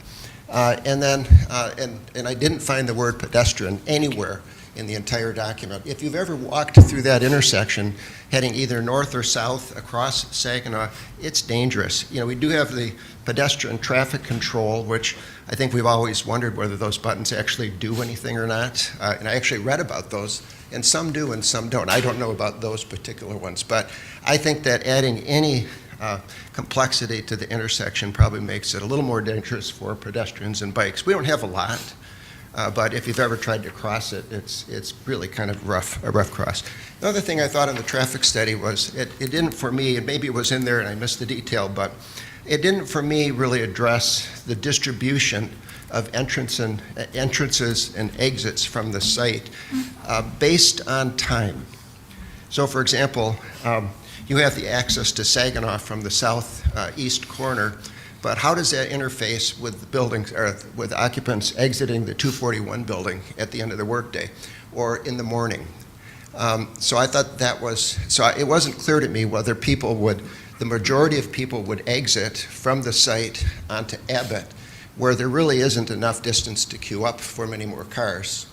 And I didn't find the word pedestrian anywhere in the entire document. If you've ever walked through that intersection heading either north or south across Saginaw, it's dangerous. We do have the pedestrian traffic control, which I think we've always wondered whether those buttons actually do anything or not. And I actually read about those, and some do and some don't. I don't know about those particular ones, but I think that adding any complexity to the intersection probably makes it a little more dangerous for pedestrians and bikes. We don't have a lot. But if you've ever tried to cross it, it's really kind of a rough cross. The other thing I thought in the traffic study was it didn't, for me, and maybe it was in there and I missed the detail, but it didn't for me really address the distribution of entrances and exits from the site based on time. So for example, you have the access to Saginaw from the southeast corner, but how does that interface with the buildings, or with occupants exiting the 241 building at the end of the workday or in the morning? So I thought it wasn't clear to me whether the majority of people would exit from the site onto Abbott where there really isn't enough distance to queue up for many more cars.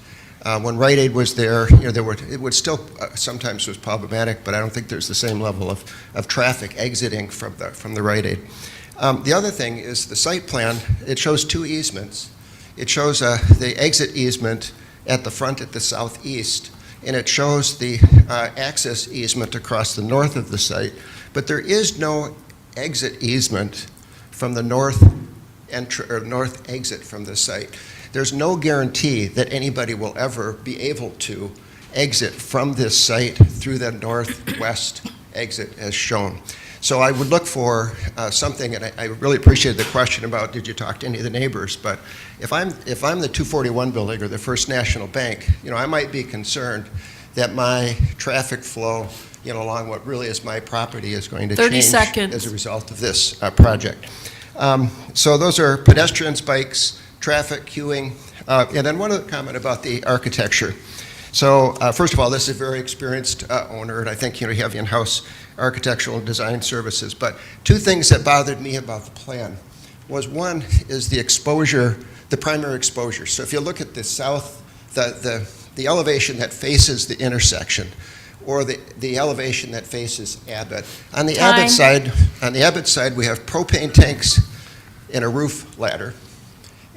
When Rite Aid was there, it would still sometimes was problematic, but I don't think there's the same level of traffic exiting from the Rite Aid. The other thing is the site plan, it shows 2 easements. It shows the exit easement at the front at the southeast, and it shows the access easement across the north of the site, but there is no exit easement from the north exit from the site. There's no guarantee that anybody will ever be able to exit from this site through the northwest exit as shown. So I would look for something, and I really appreciated the question about did you talk to any of the neighbors, but if I'm the 241 building or the First National Bank, I might be concerned that my traffic flow along what really is my property is going to 30 change seconds. as a result of this project. So those are pedestrians, bikes, traffic, queuing, and then one other comment about the architecture. So first of all, this is a very experienced owner, and I think you have in-house architectural and design services. But 2 things that bothered me about the plan was one is the exposure, the primary exposure. So if you look at the south, the elevation that faces the intersection, or the elevation that faces Abbott. On the Abbott side, we have propane tanks and a roof ladder.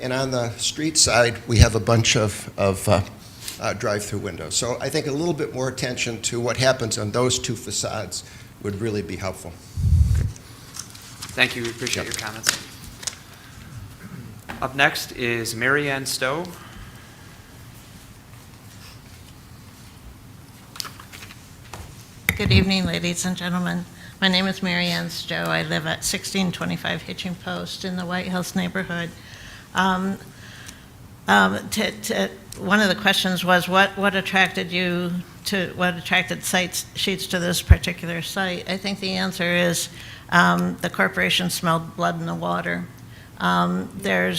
And on the street side, we have a bunch of drive-through windows. So I think a little bit more attention to what happens on those 2 facades would really be helpful. Thank you, we appreciate your comments. Up next is Mary Ann Stowe. Good evening, ladies and gentlemen. My name is Mary Ann Stowe. I live at 1625 Hitching Post in the White House neighborhood. One of the questions was what attracted you to, what attracted Sheetz to this particular site? I think the answer is the corporation smelled blood in the water. The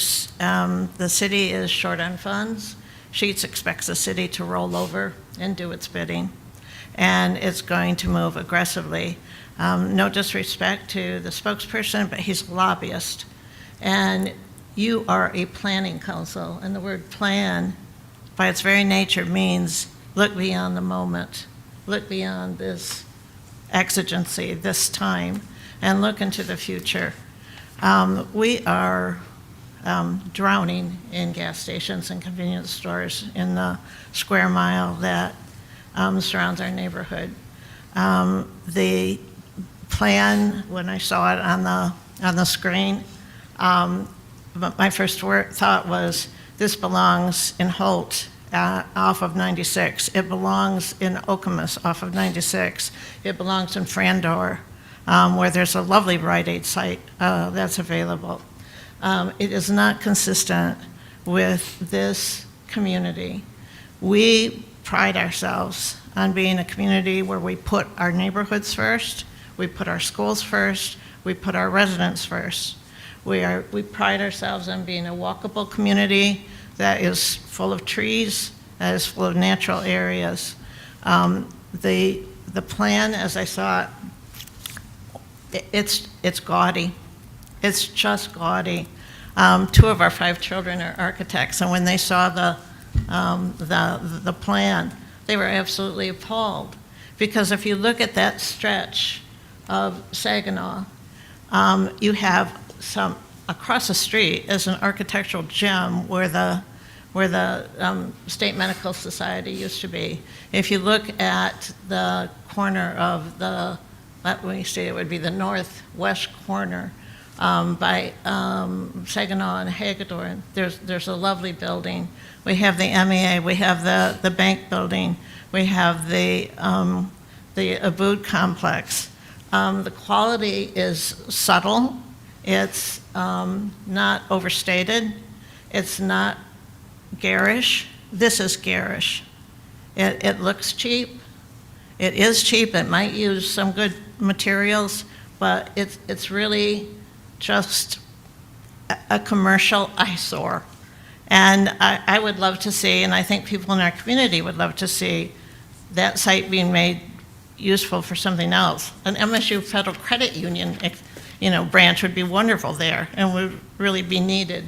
city is short on funds. Sheetz expects the city to roll over and do its bidding, and it's going to move aggressively. No disrespect to the spokesperson, but he's a lobbyist. And you are a planning council, and the word plan, by its very nature, means look beyond the moment, look beyond this exigency, this time, and look into the future. We are drowning in gas stations and convenience stores in the square mile that surrounds our neighborhood. The plan, when I saw it on the screen, my first thought was this belongs in Holt off of 96. It belongs in Okemos off of 96. It belongs in Frandor, where there's a lovely Rite Aid site that's available. It is not consistent with this community. We pride ourselves on being a community where we put our neighborhoods first, we put our schools first, we put our residents first. We pride ourselves on being a walkable community that is full of trees, that is full of natural areas. The plan, as I saw it, it's gaudy. It's just gaudy. 2 of our 5 children are architects, and when they saw the plan, they were absolutely appalled. Because if you look at that stretch of Saginaw, you have some across the street is an architectural gem where the State Medical Society used to be. If you look at the corner of let me say it would be the northwest corner by Saginaw and Hagedorn, there's a lovely building. We have the MEA, we have the bank building, we have the Abood complex. The quality is subtle. It's not overstated. It's not garish. This is garish. It looks cheap. It is cheap. It might use some good materials, but it's really just a commercial eyesore. And I would love to see, and I think people in our community would love to see, that site being made useful for something else. An MSU Federal Credit Union branch would be wonderful there and would really be needed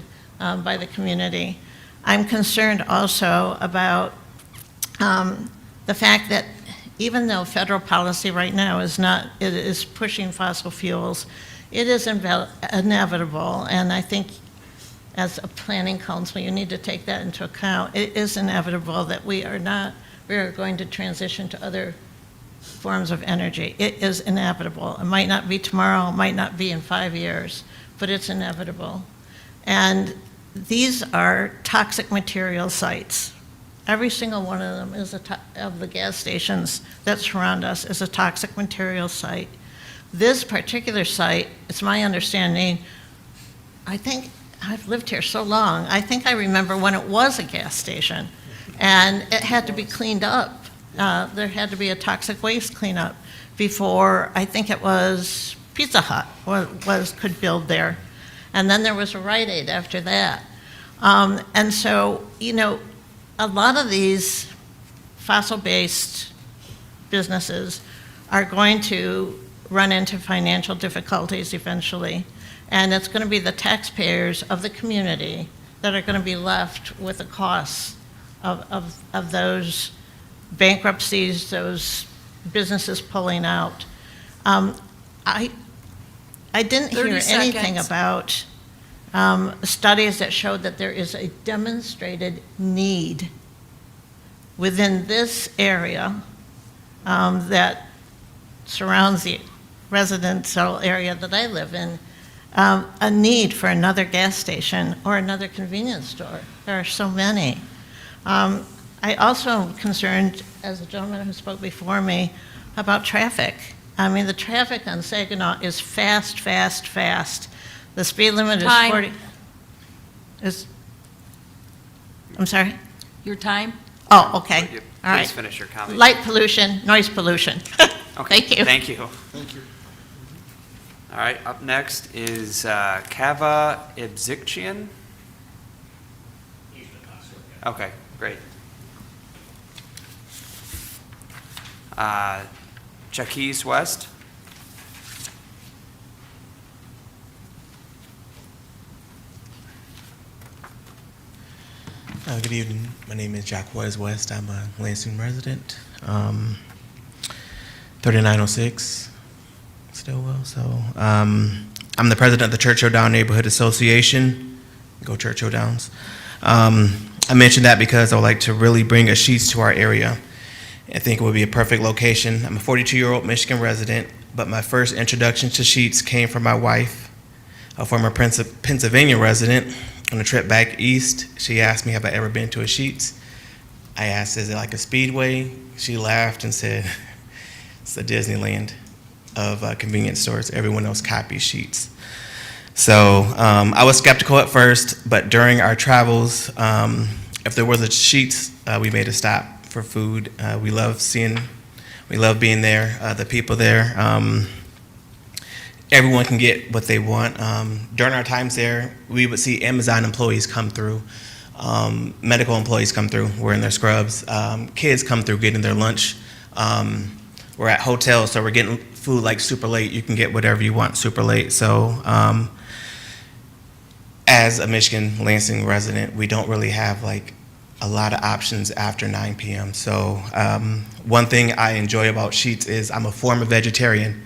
by the community. I'm concerned also about the fact that even though federal policy right now is pushing fossil fuels, it is inevitable, and I think as a planning council, you need to take that into account. It is inevitable that we are going to transition to other forms of energy. It is inevitable. It might not be tomorrow, it might not be in 5 years, but it's inevitable. And these are toxic material sites. Every single one of them of the gas stations that surround us is a toxic material site. This particular site, it's my understanding, I think I've lived here so long, I think I remember when it was a gas station and it had to be cleaned up. There had to be a toxic waste cleanup before, I think it was Pizza Hut could build there. And then there was a Rite Aid after that. And so, you know, a lot of these fossil-based businesses are going to run into financial difficulties eventually. And it's going to be the taxpayers of the community that are going to be left with the costs of those bankruptcies, those businesses pulling out. I didn't hear 30 anything seconds. about studies that showed that there is a demonstrated need within this area that surrounds the residential area that I live in, a need for another gas station or another convenience store. There are so many. I also am concerned, as the gentleman who spoke before me, about traffic. I mean, the traffic on Saginaw is fast, fast, fast. The speed limit is 40. I'm sorry? Your time? Oh, okay. Please All right. finish your comment. Light pollution, noise pollution. Okay, Thank you. Thank you. Thank you. All right, up next is Kava Ibzikchian. Okay, great. Chakis West. Good evening. My name is Jack West. I'm a Lansing resident. 3906 Stillwell. So I'm the president of the Churchill Down Neighborhood Association. Go Churchill Downs. I mentioned that because I would like to really bring a Sheetz to our area. I think it would be a perfect location. I'm a 42-year-old Michigan resident, but my first introduction to Sheetz came from my wife, a former Pennsylvania resident. On a trip back east, she asked me, have I ever been to a Sheetz? I asked, is it like a Speedway? She laughed and said, it's the Disneyland of convenience stores. Everyone else copies Sheetz. So I was skeptical at first, but during our travels, if there was a Sheetz, we made a stop for food. We love being there, the people there. Everyone can get what they want. During our times there, we would see Amazon employees come through, medical employees come through wearing their scrubs, kids come through getting their lunch. We're at hotels, so we're getting food like super late. You can get whatever you want super late. So as a Michigan Lansing resident, we don't really have like a lot of options after 9 p.m. So one thing I enjoy about Sheetz is I'm a former vegetarian.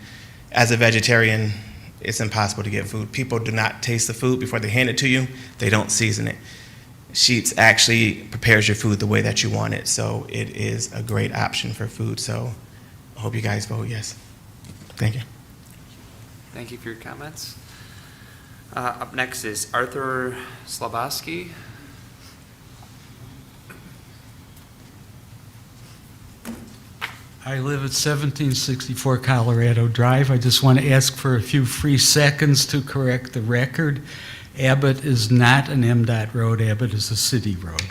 As a vegetarian, it's impossible to get food. People do not taste the food before they hand it to you. They don't season it. Sheetz actually prepares your food the way that you want it, so it is a great option for food. So I hope you guys vote yes. Thank you. Thank you for your comments. Up next is Arthur Slabowski. I live at 1764 Colorado Drive. I just want to ask for a few free seconds to correct the record. Abbott is not an MDOT road. Abbott is a city road.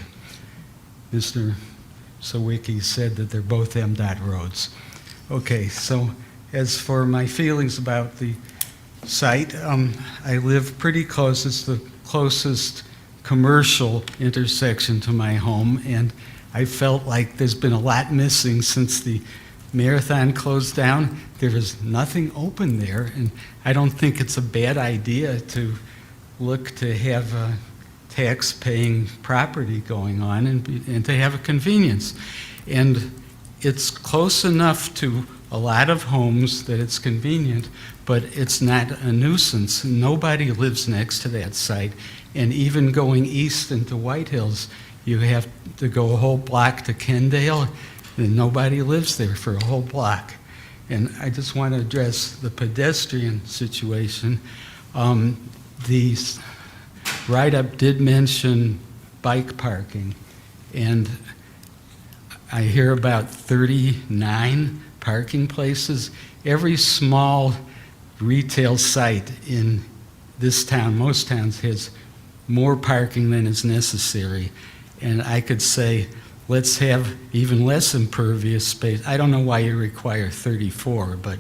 Mr. Siwicki said that they're both MDOT roads. Okay, so as for my feelings about the site, I live pretty close. It's the closest commercial intersection to my home, and I felt like there's been a lot missing since the Marathon closed down. There is nothing open there, and I don't think it's a bad idea to look to have tax-paying property going on and to have a convenience. And it's close enough to a lot of homes that it's convenient, but it's not a nuisance. Nobody lives next to that site. And even going east into White Hills, you have to go a whole block to Kendale, and nobody lives there for a whole block. And I just want to address the pedestrian situation. The write-up did mention bike parking, and I hear about 39 parking places. Every small retail site in this town, most towns, has more parking than is necessary. And I could say, let's have even less impervious space. I don't know why you require 34, but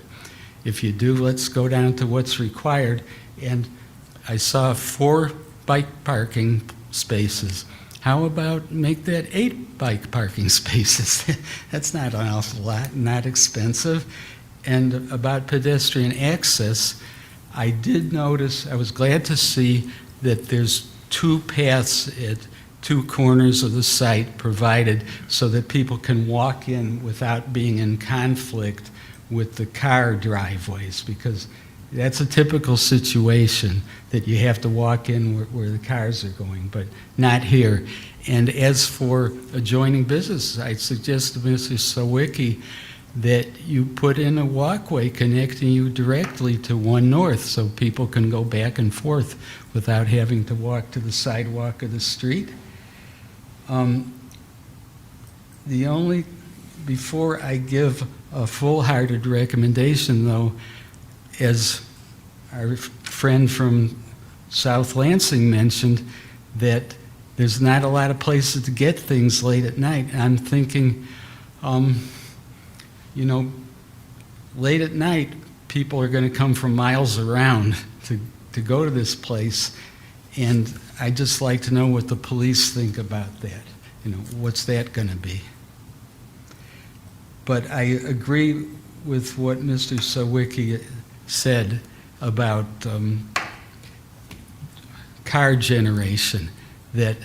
if you do, let's go down to what's required. And I saw 4 bike parking spaces. How about make that 8 bike parking spaces? That's not an awful lot, not expensive. And about pedestrian access, I did notice, I was glad to see that there's 2 paths at 2 corners of the site provided so that people can walk in without being in conflict with the car driveways, because that's a typical situation that you have to walk in where the cars are going, but not here. And as for adjoining businesses, I suggest to Mr. Siwicki that you put in a walkway connecting you directly to 1 North so people can go back and forth without having to walk to the sidewalk of the street. Before I give a full-hearted recommendation, though, as our friend from South Lansing mentioned, that there's not a lot of places to get things late at night. I'm thinking, late at night, people are going to come from miles around to go to this place, and I'd just like to know what the police think about that. What's that going to be? But I agree with what Mr. Siwicki said about car generation, that,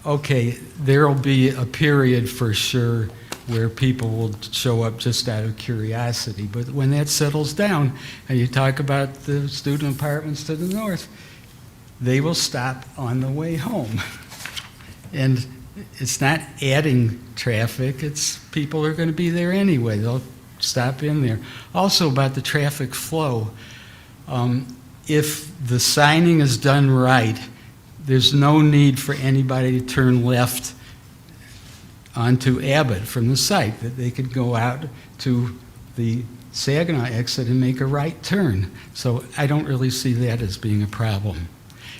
okay, there'll be a period for sure where people will show up just out of curiosity, but when that settles down, and you talk about the student apartments to the north, they will stop on the way home. And it's not adding traffic, it's people are going to be there anyway. They'll stop in there. Also about the traffic flow, if the signing is done right, there's no need for anybody to turn left onto Abbott from the site, that they could go out to the Saginaw exit and make a right turn. So I don't really see that as being a problem.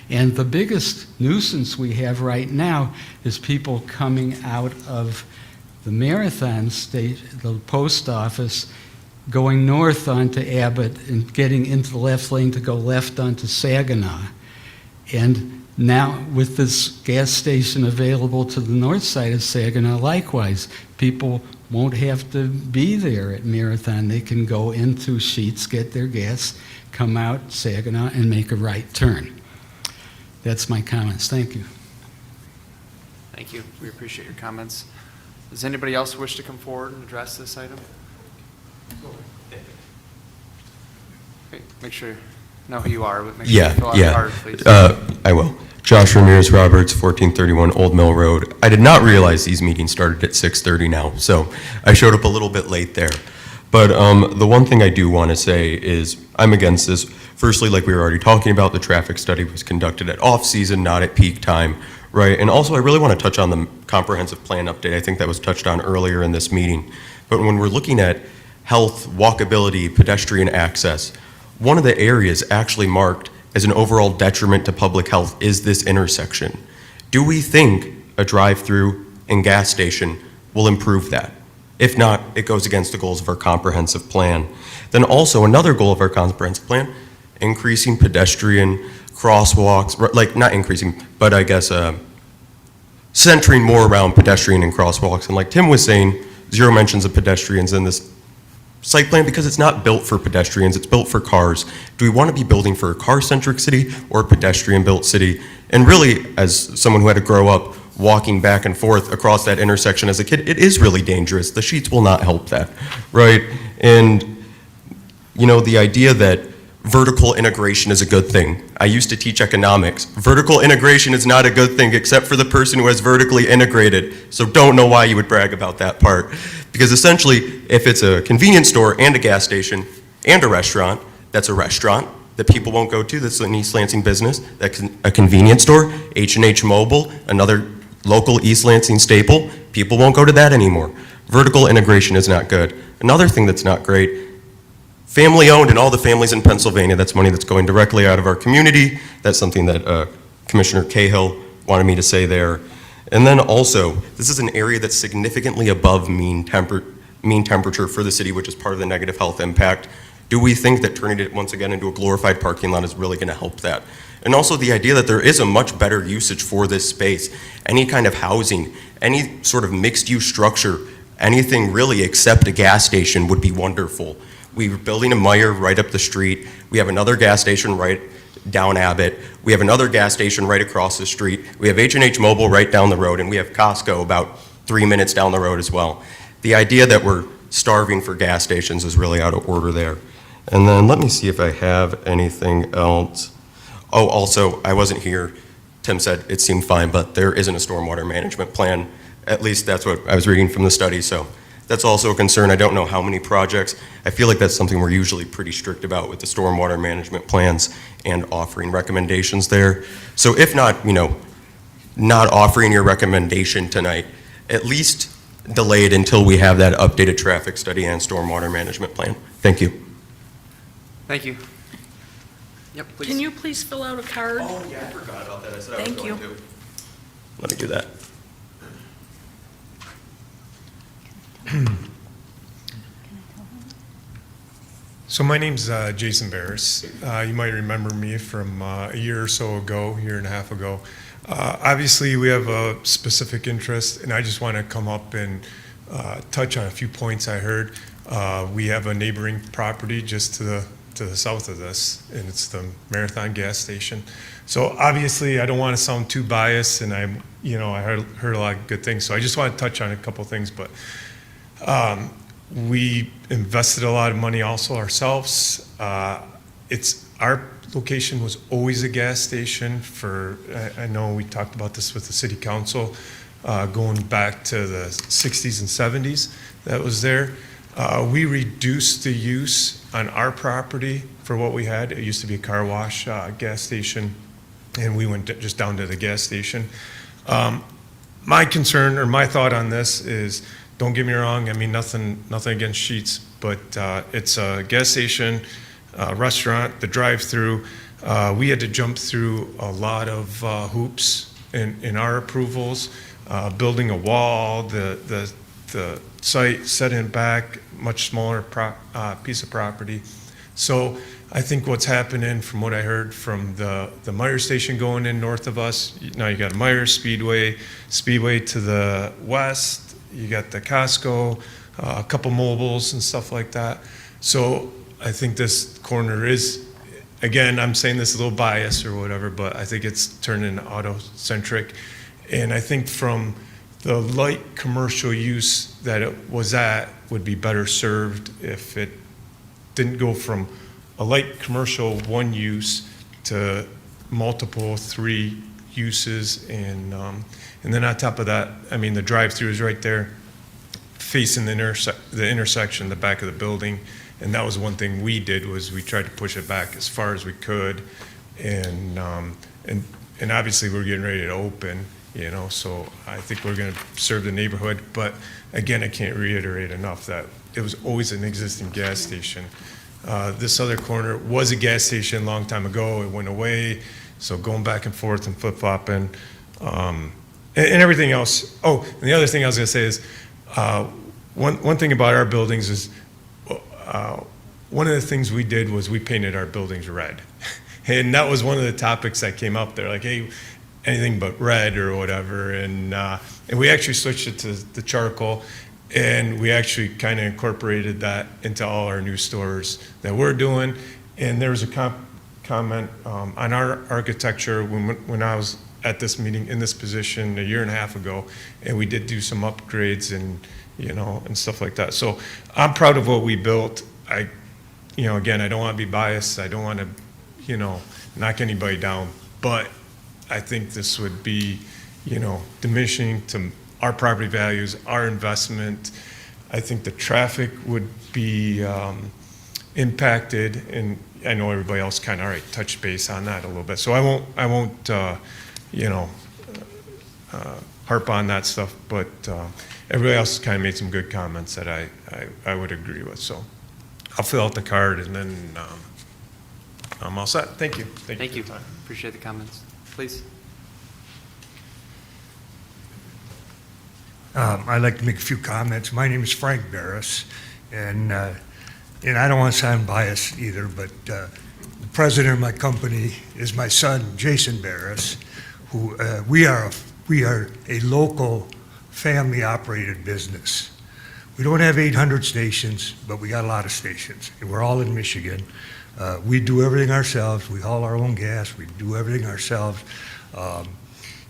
And the biggest nuisance we have right now is people coming out of the Marathon station, the post office, going north onto Abbott and getting into the left lane to go left onto Saginaw. And now with this gas station available to the north side of Saginaw, likewise, people won't have to be there at Marathon. They can go into Sheetz, get their gas, come out Saginaw, and make a right turn. That's my comments. Thank you. Thank you. We appreciate your comments. Does anybody else wish to come forward and address this item? Okay, make sure you know who you are, but make sure you fill out the card, please. I will. Josh Ramirez Roberts, 1431 Old Mill Road. I did not realize these meetings started at 6:30 now, so I showed up a little bit late there. But the one thing I do want to say is I'm against this. Firstly, like we were already talking about, the traffic study was conducted at off-season, not at peak time, right? And also, I really want to touch on the comprehensive plan update. I think that was touched on earlier in this meeting. But when we're looking at health, walkability, pedestrian access, one of the areas actually marked as an overall detriment to public health is this intersection. Do we think a drive-through and gas station will improve that? If not, it goes against the goals of our comprehensive plan. Then also another goal of our comprehensive plan, increasing pedestrian crosswalks, like not increasing, but I guess centering more around pedestrian and crosswalks. And like Tim was saying, zero mentions of pedestrians in this site plan because it's not built for pedestrians, it's built for cars. Do we want to be building for a car-centric city or a pedestrian-built city? And really, as someone who had to grow up walking back and forth across that intersection as a kid, it is really dangerous. The Sheetz will not help that, right? And, you know, the idea that vertical integration is a good thing. I used to teach economics. Vertical integration is not a good thing except for the person who has vertically integrated. So don't know why you would brag about that part. Because essentially, if it's a convenience store and a gas station and a restaurant, that's a restaurant that people won't go to, that's an East Lansing business. That's a convenience store, H&H Mobile, another local East Lansing staple, people won't go to that anymore. Vertical integration is not good. Another thing that's not great, family owned and all the families in Pennsylvania, that's money that's going directly out of our community. That's something that Commissioner Cahill wanted me to say there. And then also, this is an area that's significantly above mean temperature for the city, which is part of the negative health impact. Do we think that turning it once again into a glorified parking lot is really going to help that? And also the idea that there is a much better usage for this space. Any kind of housing, any sort of mixed-use structure, anything really except a gas station would be wonderful. We're building a Meijer right up the street. We have another gas station right down Abbott. We have another gas station right across the street. We have H&H Mobile right down the road, and we have Costco about 3 minutes down the road as well. The idea that we're starving for gas stations is really out of order there. And then let me see if I have anything else. Oh, also, I wasn't here. Tim said it seemed fine, but there isn't a stormwater management plan. At least that's what I was reading from the study, so that's also a concern. I don't know how many projects. I feel like that's something we're usually pretty strict about with the stormwater management plans and offering recommendations there. So if not, you know, not offering your recommendation tonight, at least delay it until we have that updated traffic study and stormwater management plan. Thank you. Thank you. Yep, please. Can you please fill out a card? Oh, yeah, I forgot about that. I said Thank I was you. going to. Let me do that. So my name's Jason Barris. You might remember me from a year or so ago, year and a half ago. Obviously, we have a specific interest, and I just want to come up and touch on a few points I heard. We have a neighboring property just to the south of this, and it's the Marathon gas station. So obviously, I don't want to sound too biased, and I heard a lot of good things. So I just want to touch on a couple things, but we invested a lot of money also ourselves. Our location was always a gas station for, I know we talked about this with the city council, going back to the 60s and 70s that was there. We reduced the use on our property for what we had. It used to be a car wash gas station, and we went just down to the gas station. My concern or my thought on this is, don't get me wrong, I mean, nothing against Sheetz, but it's a gas station, restaurant, the drive-through. We had to jump through a lot of hoops in our approvals, building a wall, the site set in back, much smaller piece of property. So I think what's happening, from what I heard from the Meijer station going in north of us, now you got Meijer, Speedway to the west, you got the Costco, a couple mobiles and stuff like that. So I think this corner is, again, I'm saying this a little biased or whatever, but I think it's turning auto-centric. And I think from the light commercial use that it was at would be better served if it didn't go from a light commercial one use to multiple 3 uses. And then on top of that, I mean, the drive-through is right there facing the intersection, the back of the building. And that was one thing we did, was we tried to push it back as far as we could. And obviously we're getting ready to open, so I think we're going to serve the neighborhood. But again, I can't reiterate enough that it was always an existing gas station. This other corner was a gas station a long time ago. It went away. So going back and forth and flip-flopping, and everything else. Oh, and the other thing I was going to say is, one thing about our buildings is, one of the things we did was we painted our buildings red. And that was one of the topics that came up there, like, hey, anything but red or whatever. And we actually switched it to the charcoal. And we actually kind of incorporated that into all our new stores that we're doing. And there was a comment on our architecture when I was at this meeting in this position a year and a half ago, and we did do some upgrades and, you know, and stuff like that. So I'm proud of what we built. You know, again, I don't want to be biased. I don't want to, you know, knock anybody down, but I think this would be, you know, diminishing to our property values, our investment. I think the traffic would be impacted, and I know everybody else kind of already touched base on that a little bit. So I won't, you know, harp on that stuff, but everybody else kind of made some good comments that I would agree with. So I'll fill out the card, and then I'm all set. Thank you. Thank you. Appreciate the comments. Please. I'd like to make a few comments. My name is Frank Barris, and I don't want to sound biased either, but the president of my company is my son, Jason Barris, who we are a local family-operated business. We don't have 800 stations, but we got a lot of stations, and we're all in Michigan. We do everything ourselves. We haul our own gas. We do everything ourselves.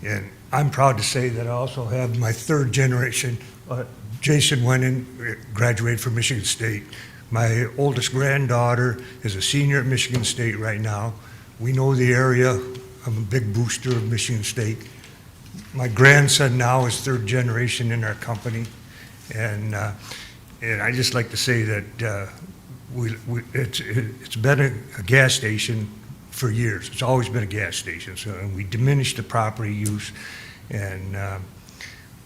And I'm proud to say that I also have my third generation. Jason went in, graduated from Michigan State. My oldest granddaughter is a senior at Michigan State right now. We know the area. I'm a big booster of Michigan State. My grandson now is third generation in our company. And I just like to say that it's been a gas station for years. It's always been a gas station. So and we diminished the property use, and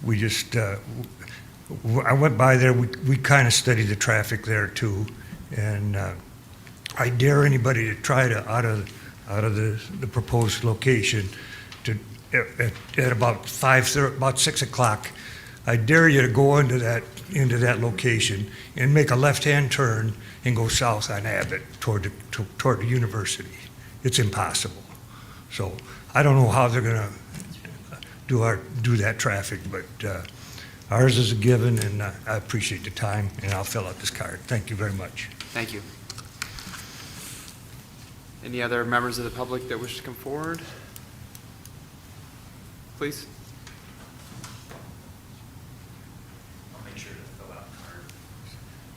we just I went by there. We kind of studied the traffic there too, and I dare anybody to try to out of the proposed location to at about 6 o'clock. I dare you to go into that location and make a left-hand turn and go south on Abbott toward the university. It's impossible. So I don't know how they're going to do that traffic, but ours is a given, and I appreciate the time, and I'll fill out this card. Thank you very much. Thank you. Any other members of the public that wish to come forward? Please.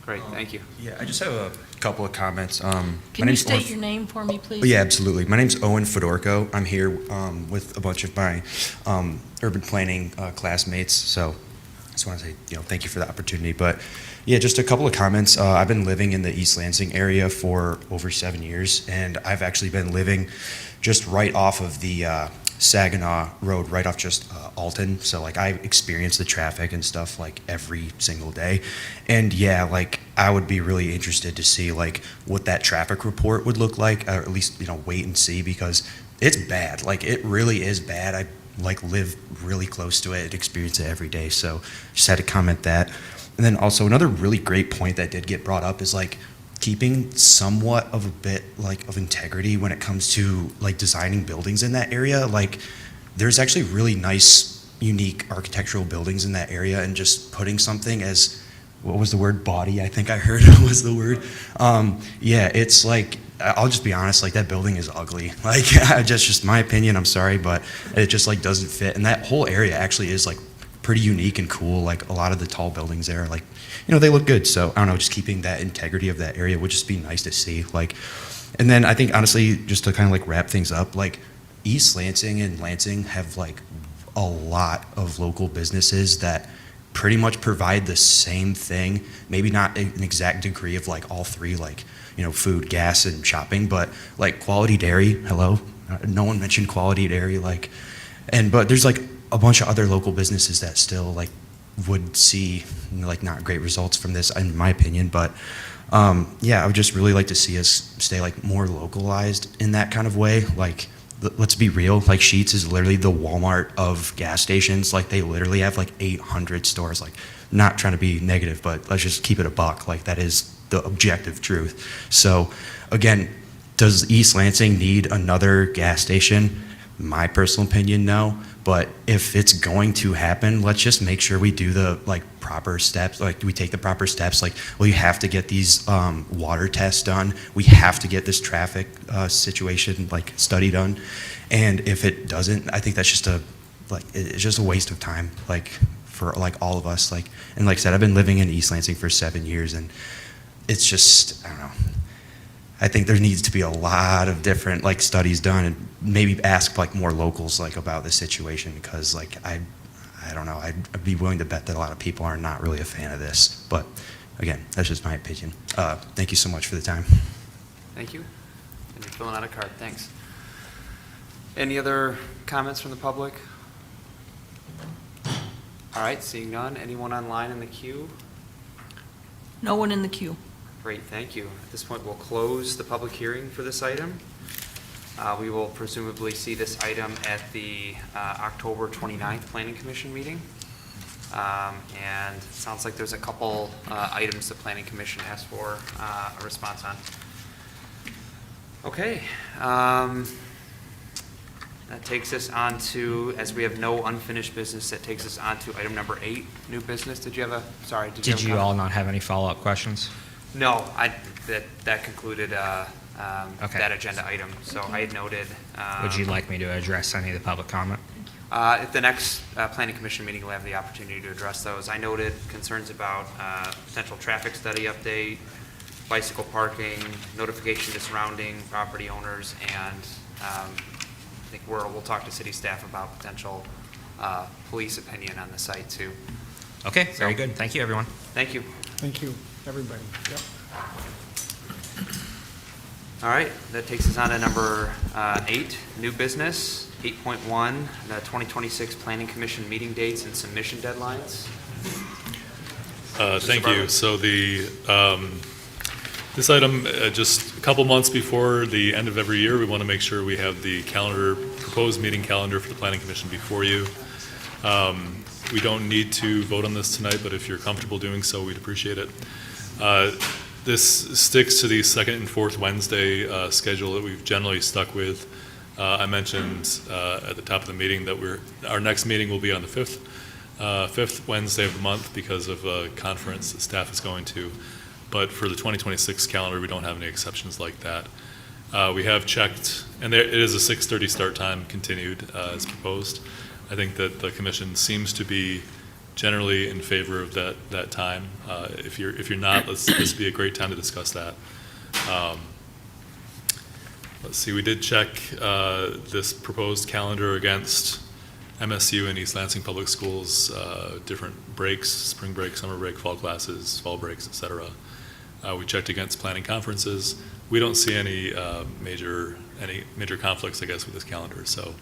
Great, thank you. Yeah, I just have a couple of comments. Can you state your name for me, please? Yeah, absolutely. My name's Owen Fedorko. I'm here with a bunch of my urban planning classmates. So I just want to say, thank you for the opportunity. But yeah, just a couple of comments. I've been living in the East Lansing area for over 7 years, and I've actually been living just right off of the Saginaw Road, right off just Alton. So like I experience the traffic and stuff like every single day. And yeah, like I would be really interested to see like what that traffic report would look like, or at least, wait and see, because it's bad. Like it really is bad. I like live really close to it and experience it every day. So just had to comment that. And then also another really great point that did get brought up is like keeping somewhat of a bit like of integrity when it comes to like designing buildings in that area. Like there's actually really nice, unique architectural buildings in that area, and just putting something as, what was the word? Body, I think I heard was the word. Yeah, it's like, I'll just be honest, like that building is ugly. Like just my opinion, I'm sorry, but it just like doesn't fit. And that whole area actually is like pretty unique and cool. Like a lot of the tall buildings there, like, they look good. So I don't know, just keeping that integrity of that area would just be nice to see. Like, and then I think honestly, just to kind of like wrap things up, like East Lansing and Lansing have like a lot of local businesses that pretty much provide the same thing. Maybe not an exact degree of like all three, like, food, gas, and shopping, but like Quality Dairy, hello. No one mentioned Quality Dairy, like, but there's like a bunch of other local businesses that still like would see like not great results from this, in my opinion. But yeah, I would just really like to see us stay like more localized in that kind of way. Like, let's be real, like Sheetz is literally the Walmart of gas stations. Like they literally have like 800 stores. Like, not trying to be negative, but let's just keep it a buck. Like that is the objective truth. So again, does East Lansing need another gas station? My personal opinion, no. but if it's going to happen, let's just make sure we do the like proper steps, like we take the proper steps, like, well, you have to get these water tests done, we have to get this traffic situation like study done, and if it doesn't, I think that's just it's just a waste of time, like for like all of us, like, and like I said, I've been living in East Lansing for 7 years, and it's just, I don't know. I think there needs to be a lot of different like studies done, and maybe ask like more locals like about the situation, because like I don't know, I'd be willing to bet that a lot of people are not really a fan of this. But again, that's just my opinion. Thank you so much for the time. Thank you. And you're filling out a card. Thanks. Any other comments from the public? All right, seeing none. Anyone online in the queue? No one in the queue. Great, thank you. At this point, we'll close the public hearing for this item. We will presumably see this item at the October 29th Planning Commission meeting. And it sounds like there's a couple items the Planning Commission asked for a response on. Okay. That takes us on to, as we have no unfinished business, that takes us on to item number 8, new business. Did you have a, sorry, did you have a Did you comment? all not have any follow-up questions? No, that concluded that agenda item. So I had noted. Would you like me to address any of the public comment? At the next Planning Commission meeting, we'll have the opportunity to address those. I noted concerns about potential traffic study update, bicycle parking, notification to surrounding property owners, and I think we'll talk to city staff about potential police opinion on the site too. Okay, very good. Thank you, everyone. Thank you. Thank you, everybody. Yep. All right, that takes us on to number 8, new business. 8.1, the 2026 Planning Commission meeting dates and submission deadlines. Thank you. So this item, just a couple months before the end of every year, we want to make sure we have the calendar, proposed meeting calendar for the Planning Commission before you. We don't need to vote on this tonight, but if you're comfortable doing so, we'd appreciate it. This sticks to the second and fourth Wednesday schedule that we've generally stuck with. I mentioned at the top of the meeting that our next meeting will be on the 5th Wednesday of the month because of a conference that staff is going to. But for the 2026 calendar, we don't have any exceptions like that. We have checked, and it is a 6:30 start time continued as proposed. I think that the commission seems to be generally in favor of that time. If you're not, this would be a great time to discuss that. Let's see, we did check this proposed calendar against MSU and East Lansing Public Schools, different breaks, spring break, summer break, fall classes, fall breaks, et cetera. We checked against planning conferences. We don't see any major conflicts, I guess, with this calendar. So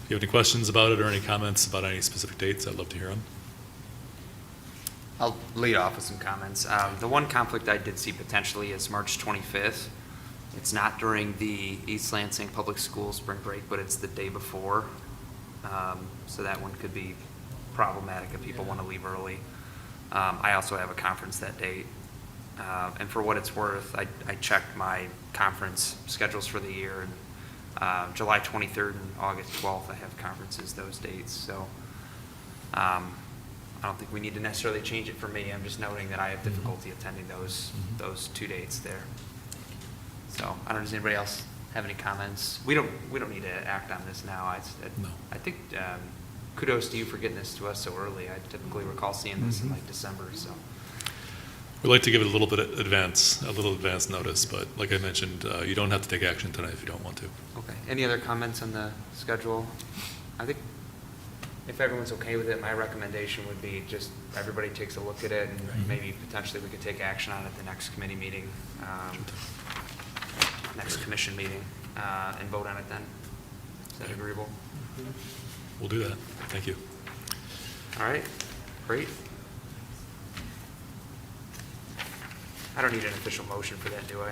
if you have any questions about it or any comments about any specific dates, I'd love to hear them. I'll lead off with some comments. The one conflict I did see potentially is March 25th. It's not during the East Lansing Public Schools spring break, but it's the day before. So that one could be problematic if people want to leave early. I also have a conference that date. And for what it's worth, I checked my conference schedules for the year, and July 23rd and August 12th, I have conferences those dates. So I don't think we need to necessarily change it for me. I'm just noting that I have difficulty attending those 2 dates there. So I don't know, does anybody else have any comments? We don't need to act on this now. I think kudos to you for getting this to us so early. I typically recall seeing this in like December, so. We'd like to give it a little advance notice, but like I mentioned, you don't have to take action tonight if you don't want to. Okay. Any other comments on the schedule? I think if everyone's okay with it, my recommendation would be just everybody takes a look at it, and maybe potentially we could take action on it at the next committee meeting, next commission meeting, and vote on it then. Is that agreeable? We'll do that. Thank you. All right. Great. I don't need an official motion for that, do I?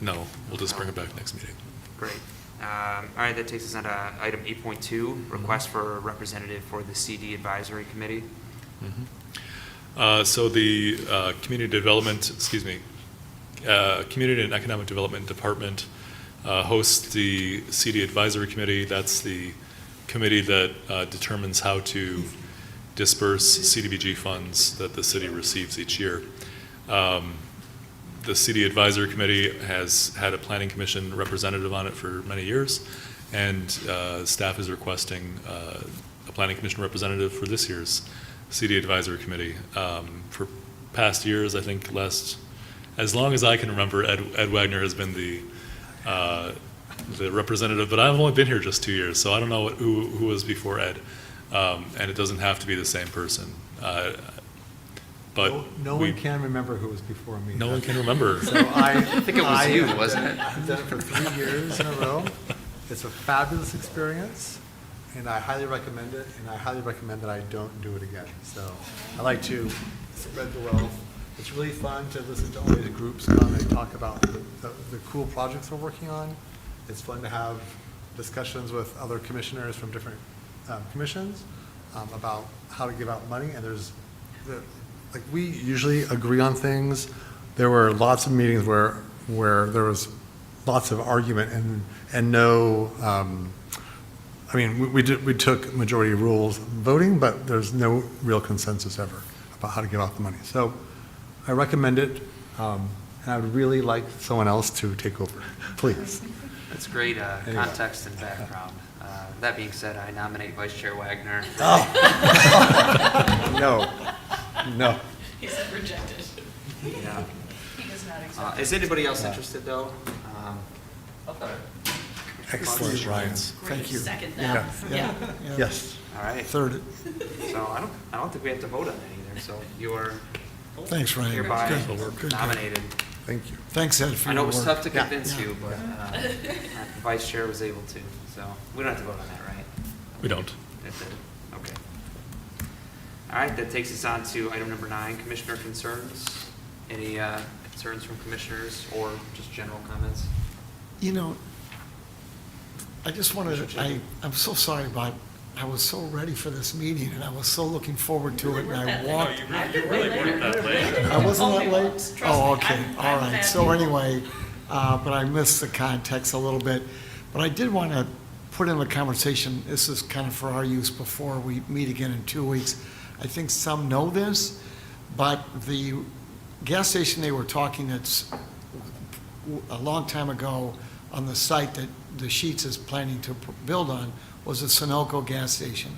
No, we'll just bring it back next meeting. Great. All right, that takes us on to item 8.2, request for a representative for the CD Advisory Committee. So the Community and Economic Development Department hosts the CD Advisory Committee. That's the committee that determines how to disperse CDBG funds that the city receives each year. The City Advisory Committee has had a Planning Commission representative on it for many years, and staff is requesting a Planning Commission representative for this year's City Advisory Committee. For past years, I think as long as I can remember, Ed Wagner has been the representative, but I've only been here just 2 years, so I don't know who was before Ed. And it doesn't have to be the same person. But no one can remember who was before me. No one can remember. So I think it was you, wasn't it? I've done it for 3 years in a row. It's a fabulous experience, and I highly recommend it, and I highly recommend that I don't do it again. So I like to spread the wealth. It's really fun to listen to all these groups come and talk about the cool projects we're working on. It's fun to have discussions with other commissioners from different commissions about how to give out money, and like we usually agree on things. There were lots of meetings where there was lots of argument and no. I mean, we took majority rules voting, but there's no real consensus ever about how to give out the money. So I recommend it, and I would really like someone else to take over, please. That's great Anyway. context and background. That being said, I nominate Vice Chair Wagner. No. He said rejected. Yeah. He does not accept. Is anybody else interested, though? Excellent, Ryan. Thank you. Second Yeah. that. Yeah. Yes. All right. Third. So I don't think we have to vote on that either. So you are Thanks, Ryan. hereby Good. nominated. Thank you. Thanks, Ed, for I know your it was work. tough to convince you, but the Vice Chair was able to. So we don't have to vote on that, right? We don't. It did. Okay. All right, that takes us on to item number 9, Commissioner concerns. Any concerns from commissioners or just general comments? You know, I just wanted to, I'm so sorry about, I was so ready for this meeting, and I was so looking forward to it, and I walked. You really weren't that late. I wasn't that Only late? once, trust Oh, me, okay, I'm all right. that So people. anyway, but I missed the context a little bit. But I did want to put in the conversation, this is kind of for our use before we meet again in 2 weeks. I think some know this, but the gas station they were talking that's a long time ago on the site that the Sheetz is planning to build on was a Sunoco gas station.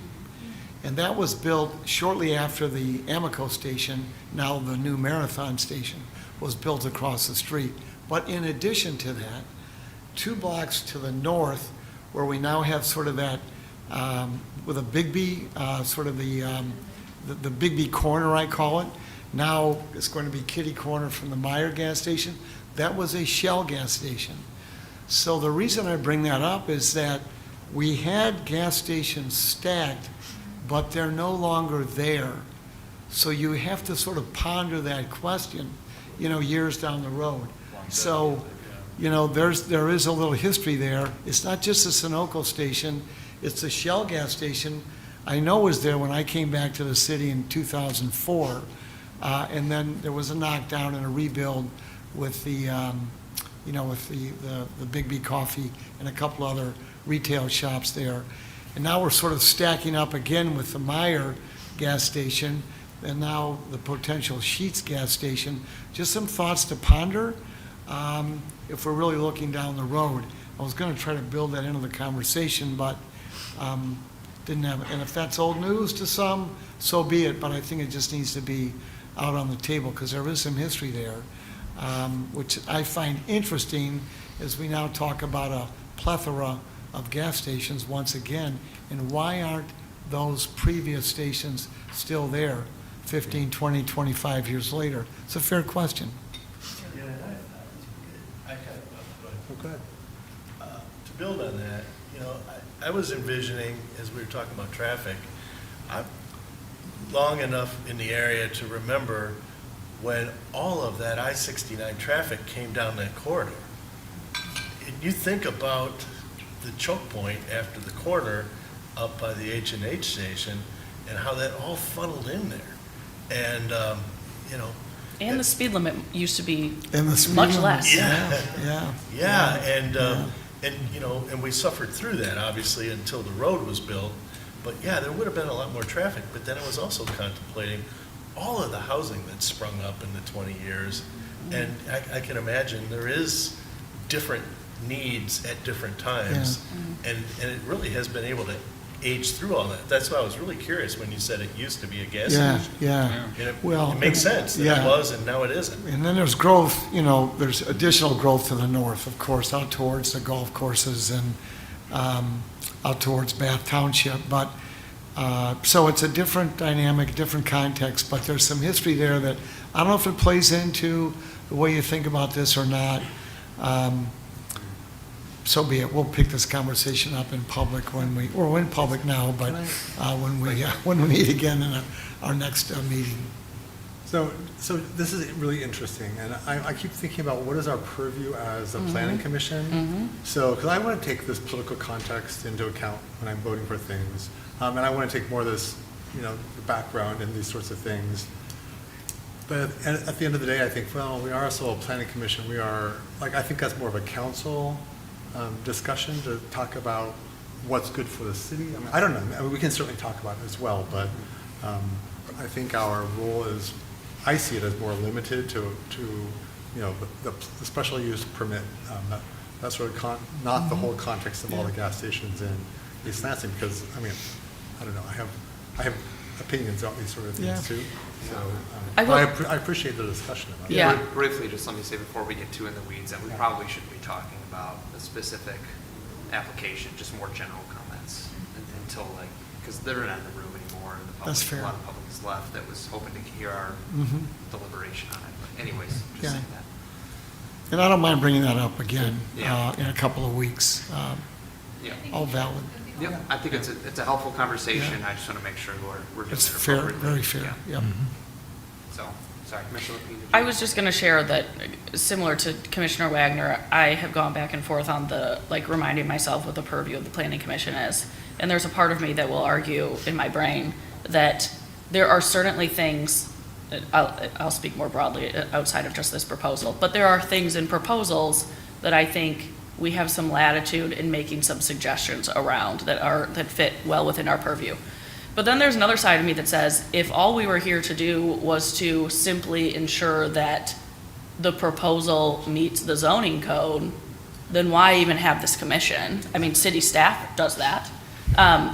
And that was built shortly after the Amoco station, now the new Marathon station, was built across the street. But in addition to that, 2 blocks to the north, where we now have sort of that, with a Bigby, sort of the Bigby corner, I call it. Now it's going to be kitty corner from the Meyer gas station. That was a Shell gas station. So the reason I bring that up is that we had gas stations stacked, but they're no longer there. So you have to sort of ponder that question, years down the road. So, there is a little history there. It's not just the Sunoco station, it's the Shell gas station. I know was there when I came back to the city in 2004. And then there was a knockdown and a rebuild with the Bigby Coffee and a couple other retail shops there. And now we're sort of stacking up again with the Meyer gas station and now the potential Sheetz gas station. Just some thoughts to ponder if we're really looking down the road. I was going to try to build that into the conversation, but didn't have it. And if that's old news to some, so be it. But I think it just needs to be out on the table because there is some history there, which I find interesting as we now talk about a plethora of gas stations once again. And why aren't those previous stations still there 15, 20, 25 years later? It's a fair question. Okay. To build on that, I was envisioning, as we were talking about traffic, I'm long enough in the area to remember when all of that I-69 traffic came down that corridor. You think about the choke point after the corner up by the H&H station and how that all funneled in there. And, And the speed limit used to be And the speed much limit, less. Yeah. Yeah, and And, you know, and we suffered through that, obviously, until the road was built. But yeah, there would have been a lot more traffic, but then it was also contemplating all of the housing that sprung up in the 20 years. And I can imagine there is different needs at different times. And it really has been able to age through all that. That's why I was really curious when you said it used to be a gas station. Yeah. And it makes sense that it was and now it isn't. And then there's growth, you know, there's additional growth to the north, of course, out towards the golf courses and out towards Bath Township. But, so it's a different dynamic, different context, but there's some history there that, I don't know if it plays into the way you think about this or not. So be it. We'll pick this conversation up in public we're in public now, but when we meet again in our next meeting. So this is really interesting, and I keep thinking about what is our purview as a planning commission. So, because I want to take this political context into account when I'm voting for things, and I want to take more of this, you know, the background and these sorts of things. But at the end of the day, I think, well, we are also a planning commission. We are, like, I think that's more of a council discussion to talk about what's good for the city. I mean, I don't know. I mean, we can certainly talk about it as well, but I think our role is, I see it as more limited to you know, the special use permit. That's sort of not the whole context of all the gas stations in East Lansing, because, I mean, I don't know. I have opinions about these sort of things too. So I appreciate the discussion about it. Yeah. Briefly, just let me say before we get too in the weeds, that we probably shouldn't be talking about a specific application, just more general comments until, like, because they're not in the room anymore, and the public, That's fair. a lot of public is left that was hoping to hear our deliberation on it. But anyways, just saying that. And I don't mind bringing that up again in a couple of weeks. All valid. Yep, I think it's a helpful conversation. I just want to make sure we're doing It's it fair, appropriately. very fair. Yep. So, sorry, Commissioner Lepine, did you- I was just going to share that, similar to Commissioner Wagner, I have gone back and forth on the, like, reminding myself what the purview of the Planning Commission is. And there's a part of me that will argue in my brain that there are certainly things, I'll speak more broadly outside of just this proposal, but there are things in proposals that I think we have some latitude in making some suggestions around that fit well within our purview. But then there's another side of me that says, if all we were here to do was to simply ensure that the proposal meets the zoning code, then why even have this commission? I mean, city staff does that.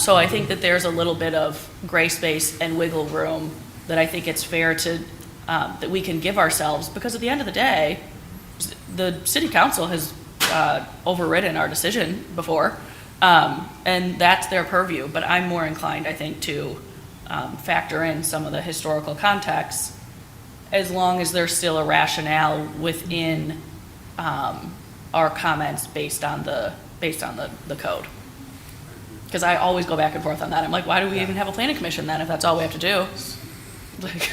So I think that there's a little bit of gray space and wiggle room that I think it's fair to, that we can give ourselves, because at the end of the day, the city council has overridden our decision before, and that's their purview. But I'm more inclined, I think, to factor in some of the historical context, as long as there's still a rationale within our comments based on the code. Because I always go back and forth on that. I'm like, why do we even have a planning commission then if that's all we have to do? Like,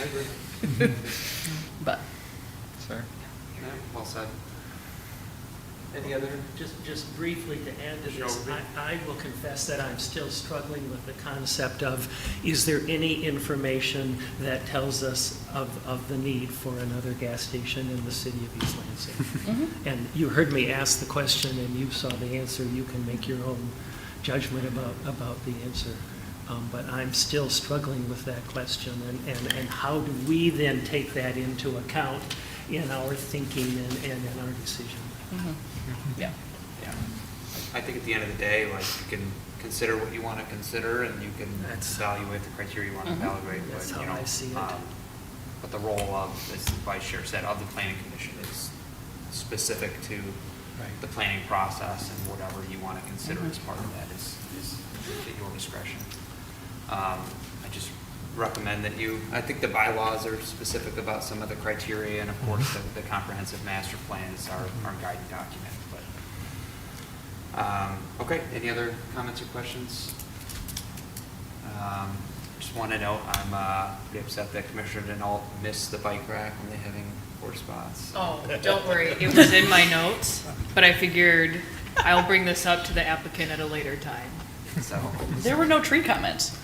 but. Sir? Yeah, well said. Any other? Just briefly to add to this, I will confess that I'm still struggling with the concept of, is there any information that tells us of the need for another gas station in the city of East Lansing? And you heard me ask the question and you saw the answer. You can make your own judgment about the answer. But I'm still struggling with that question, and how do we then take that into account in our thinking and in our decision? Yeah. I think at the end of the day, like, you can consider what you want to consider, and you can evaluate the criteria you want to evaluate. That's but, how I see it. But the role of, as the Vice Chair said, of the Planning Commission is specific to the planning process, and whatever you want to consider as part of that is at your discretion. I just recommend that I think the bylaws are specific about some of the criteria, and of course the comprehensive master plan is our guiding document. But okay, any other comments or questions? Just want to note, I'm pretty upset that Commissioner Denault missed the bike rack only having 4 spots. Oh, don't worry, it was in my notes, but I figured I'll bring this up to the applicant at a later time. So There were no tree comments.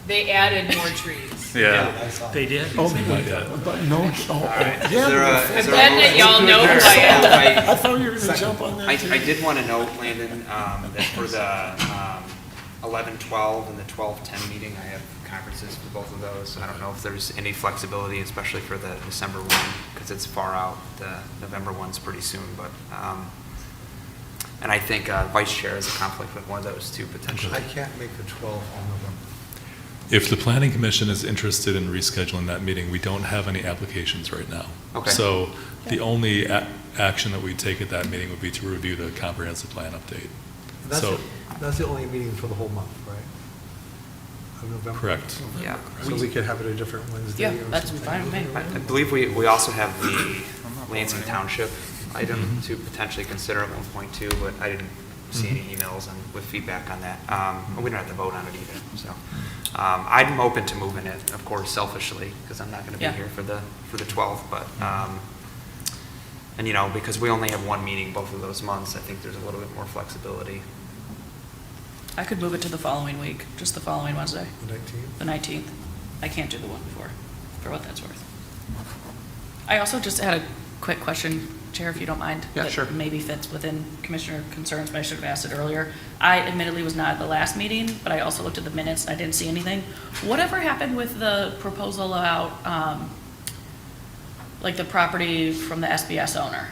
They added more trees. Yeah. They did? Oh, Not yet. but no, right. Is yeah. there a- but- is there Ben, that y'all know who I am. I thought you were gonna jump on that too. I did want to note, Landon, that for the 11-12 and the 12-10 meeting, I have conferences for both of those. I don't know if there's any flexibility, especially for the December one, because it's far out. The November one's pretty soon, but, and I think vice chair is a conflict with one of those two potentially. I can't make the 12th on November. If the planning commission is interested in rescheduling that meeting, we don't have any applications right now. Okay. So the only action that we take at that meeting would be to review the comprehensive plan update. That's the only meeting for the whole month, right? Of November? Correct. Yeah. So we could have it a different Wednesday Yeah, or that's something? fine with me. I believe we also have the Lansing Township item to potentially consider at one point too, but I didn't see any emails with feedback on that. We don't have to vote on it either, so. I'm open to moving it, of course, selfishly, because I'm not going to be Yeah. here for the 12th, but, and you know, because we only have one meeting both of those months, I think there's a little bit more flexibility. I could move it to the following week, just the following Wednesday, The 19th? the 19th. I can't do the one before, for what that's worth. I also just had a quick question, Chair, if you don't mind. Yeah, sure. That maybe fits within Commissioner concerns, but I should have asked it earlier. I admittedly was not at the last meeting, but I also looked at the minutes and I didn't see anything. Whatever happened with the proposal about, like the property from the SBS owner?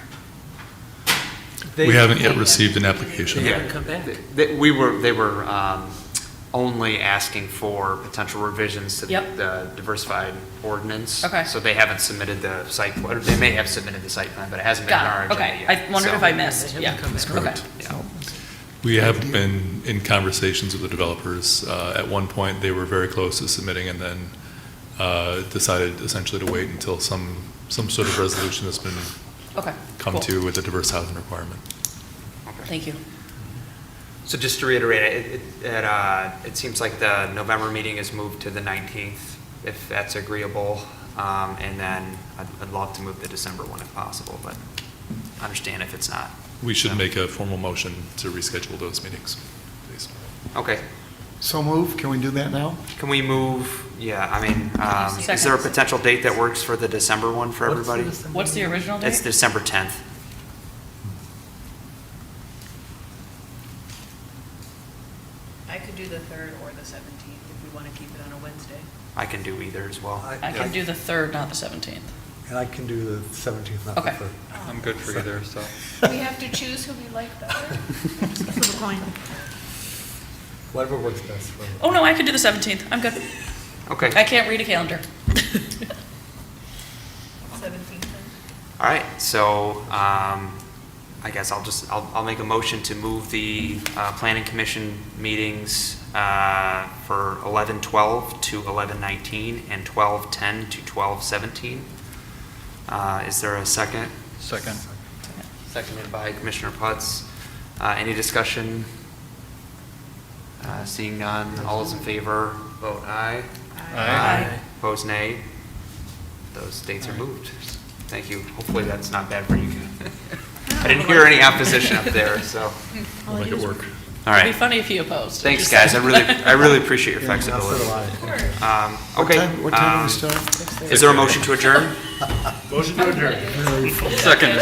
We haven't yet received an application. They haven't come back. They were only asking for potential revisions to Yep. the diversified ordinance. Okay. So they haven't submitted the site, or they may have submitted the site plan, but it hasn't been on our Got it, agenda okay. yet. I wondered So- if I missed, They yeah. haven't come back. Okay. Correct. Yeah. We have been in conversations with the developers. At one point, they were very close to submitting and then decided essentially to wait until some sort of resolution has been Okay, come cool. to with the diverse housing requirement. Thank you. So just to reiterate, it seems like the November meeting is moved to the 19th, if that's agreeable. And then I'd love to move the December one if possible, but I understand if it's not. We should make a formal motion to reschedule those meetings, please. Okay. So move, can we do that now? Can we move, yeah, I mean, is there a potential date that works for the December one for everybody? What's the original date? It's December 10th. I could do the 3rd or the 17th if we want to keep it on a Wednesday. I can do either as well. I can do the 3rd, not the 17th. And I can do the 17th, not the Okay. 3rd. I'm good for either, so. We have to choose who we like better. Flip a coin. Whatever works best for Oh, no, I could do the 17th. I'm good. Okay. I can't read a calendar. 17th then? All right, so I guess I'll make a motion to move the planning commission meetings for 11-12 to 11-19 and 12-10 to 12-17. Is there a second? Second. Seconded by Commissioner Putz. Any discussion? Seeing none, all those in favor, vote aye. Aye. Opposed, nay. Those dates are moved. Thank you. Hopefully that's not bad for you. I didn't hear any opposition up there, so. We'll make it work. All It'd right. be funny if you opposed. Thanks, guys. I really appreciate your flexibility. Okay. What time do we start? Is there a motion to adjourn? Motion to adjourn. Second.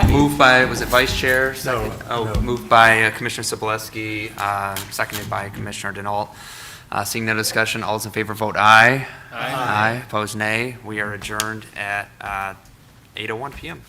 Moved by, was it Vice Chair? Second. No. Moved by Commissioner Sobolewski, seconded by Commissioner Denault. Seeing no discussion, all those in favor vote aye. Aye. Opposed, nay. We are adjourned at 8:01 PM.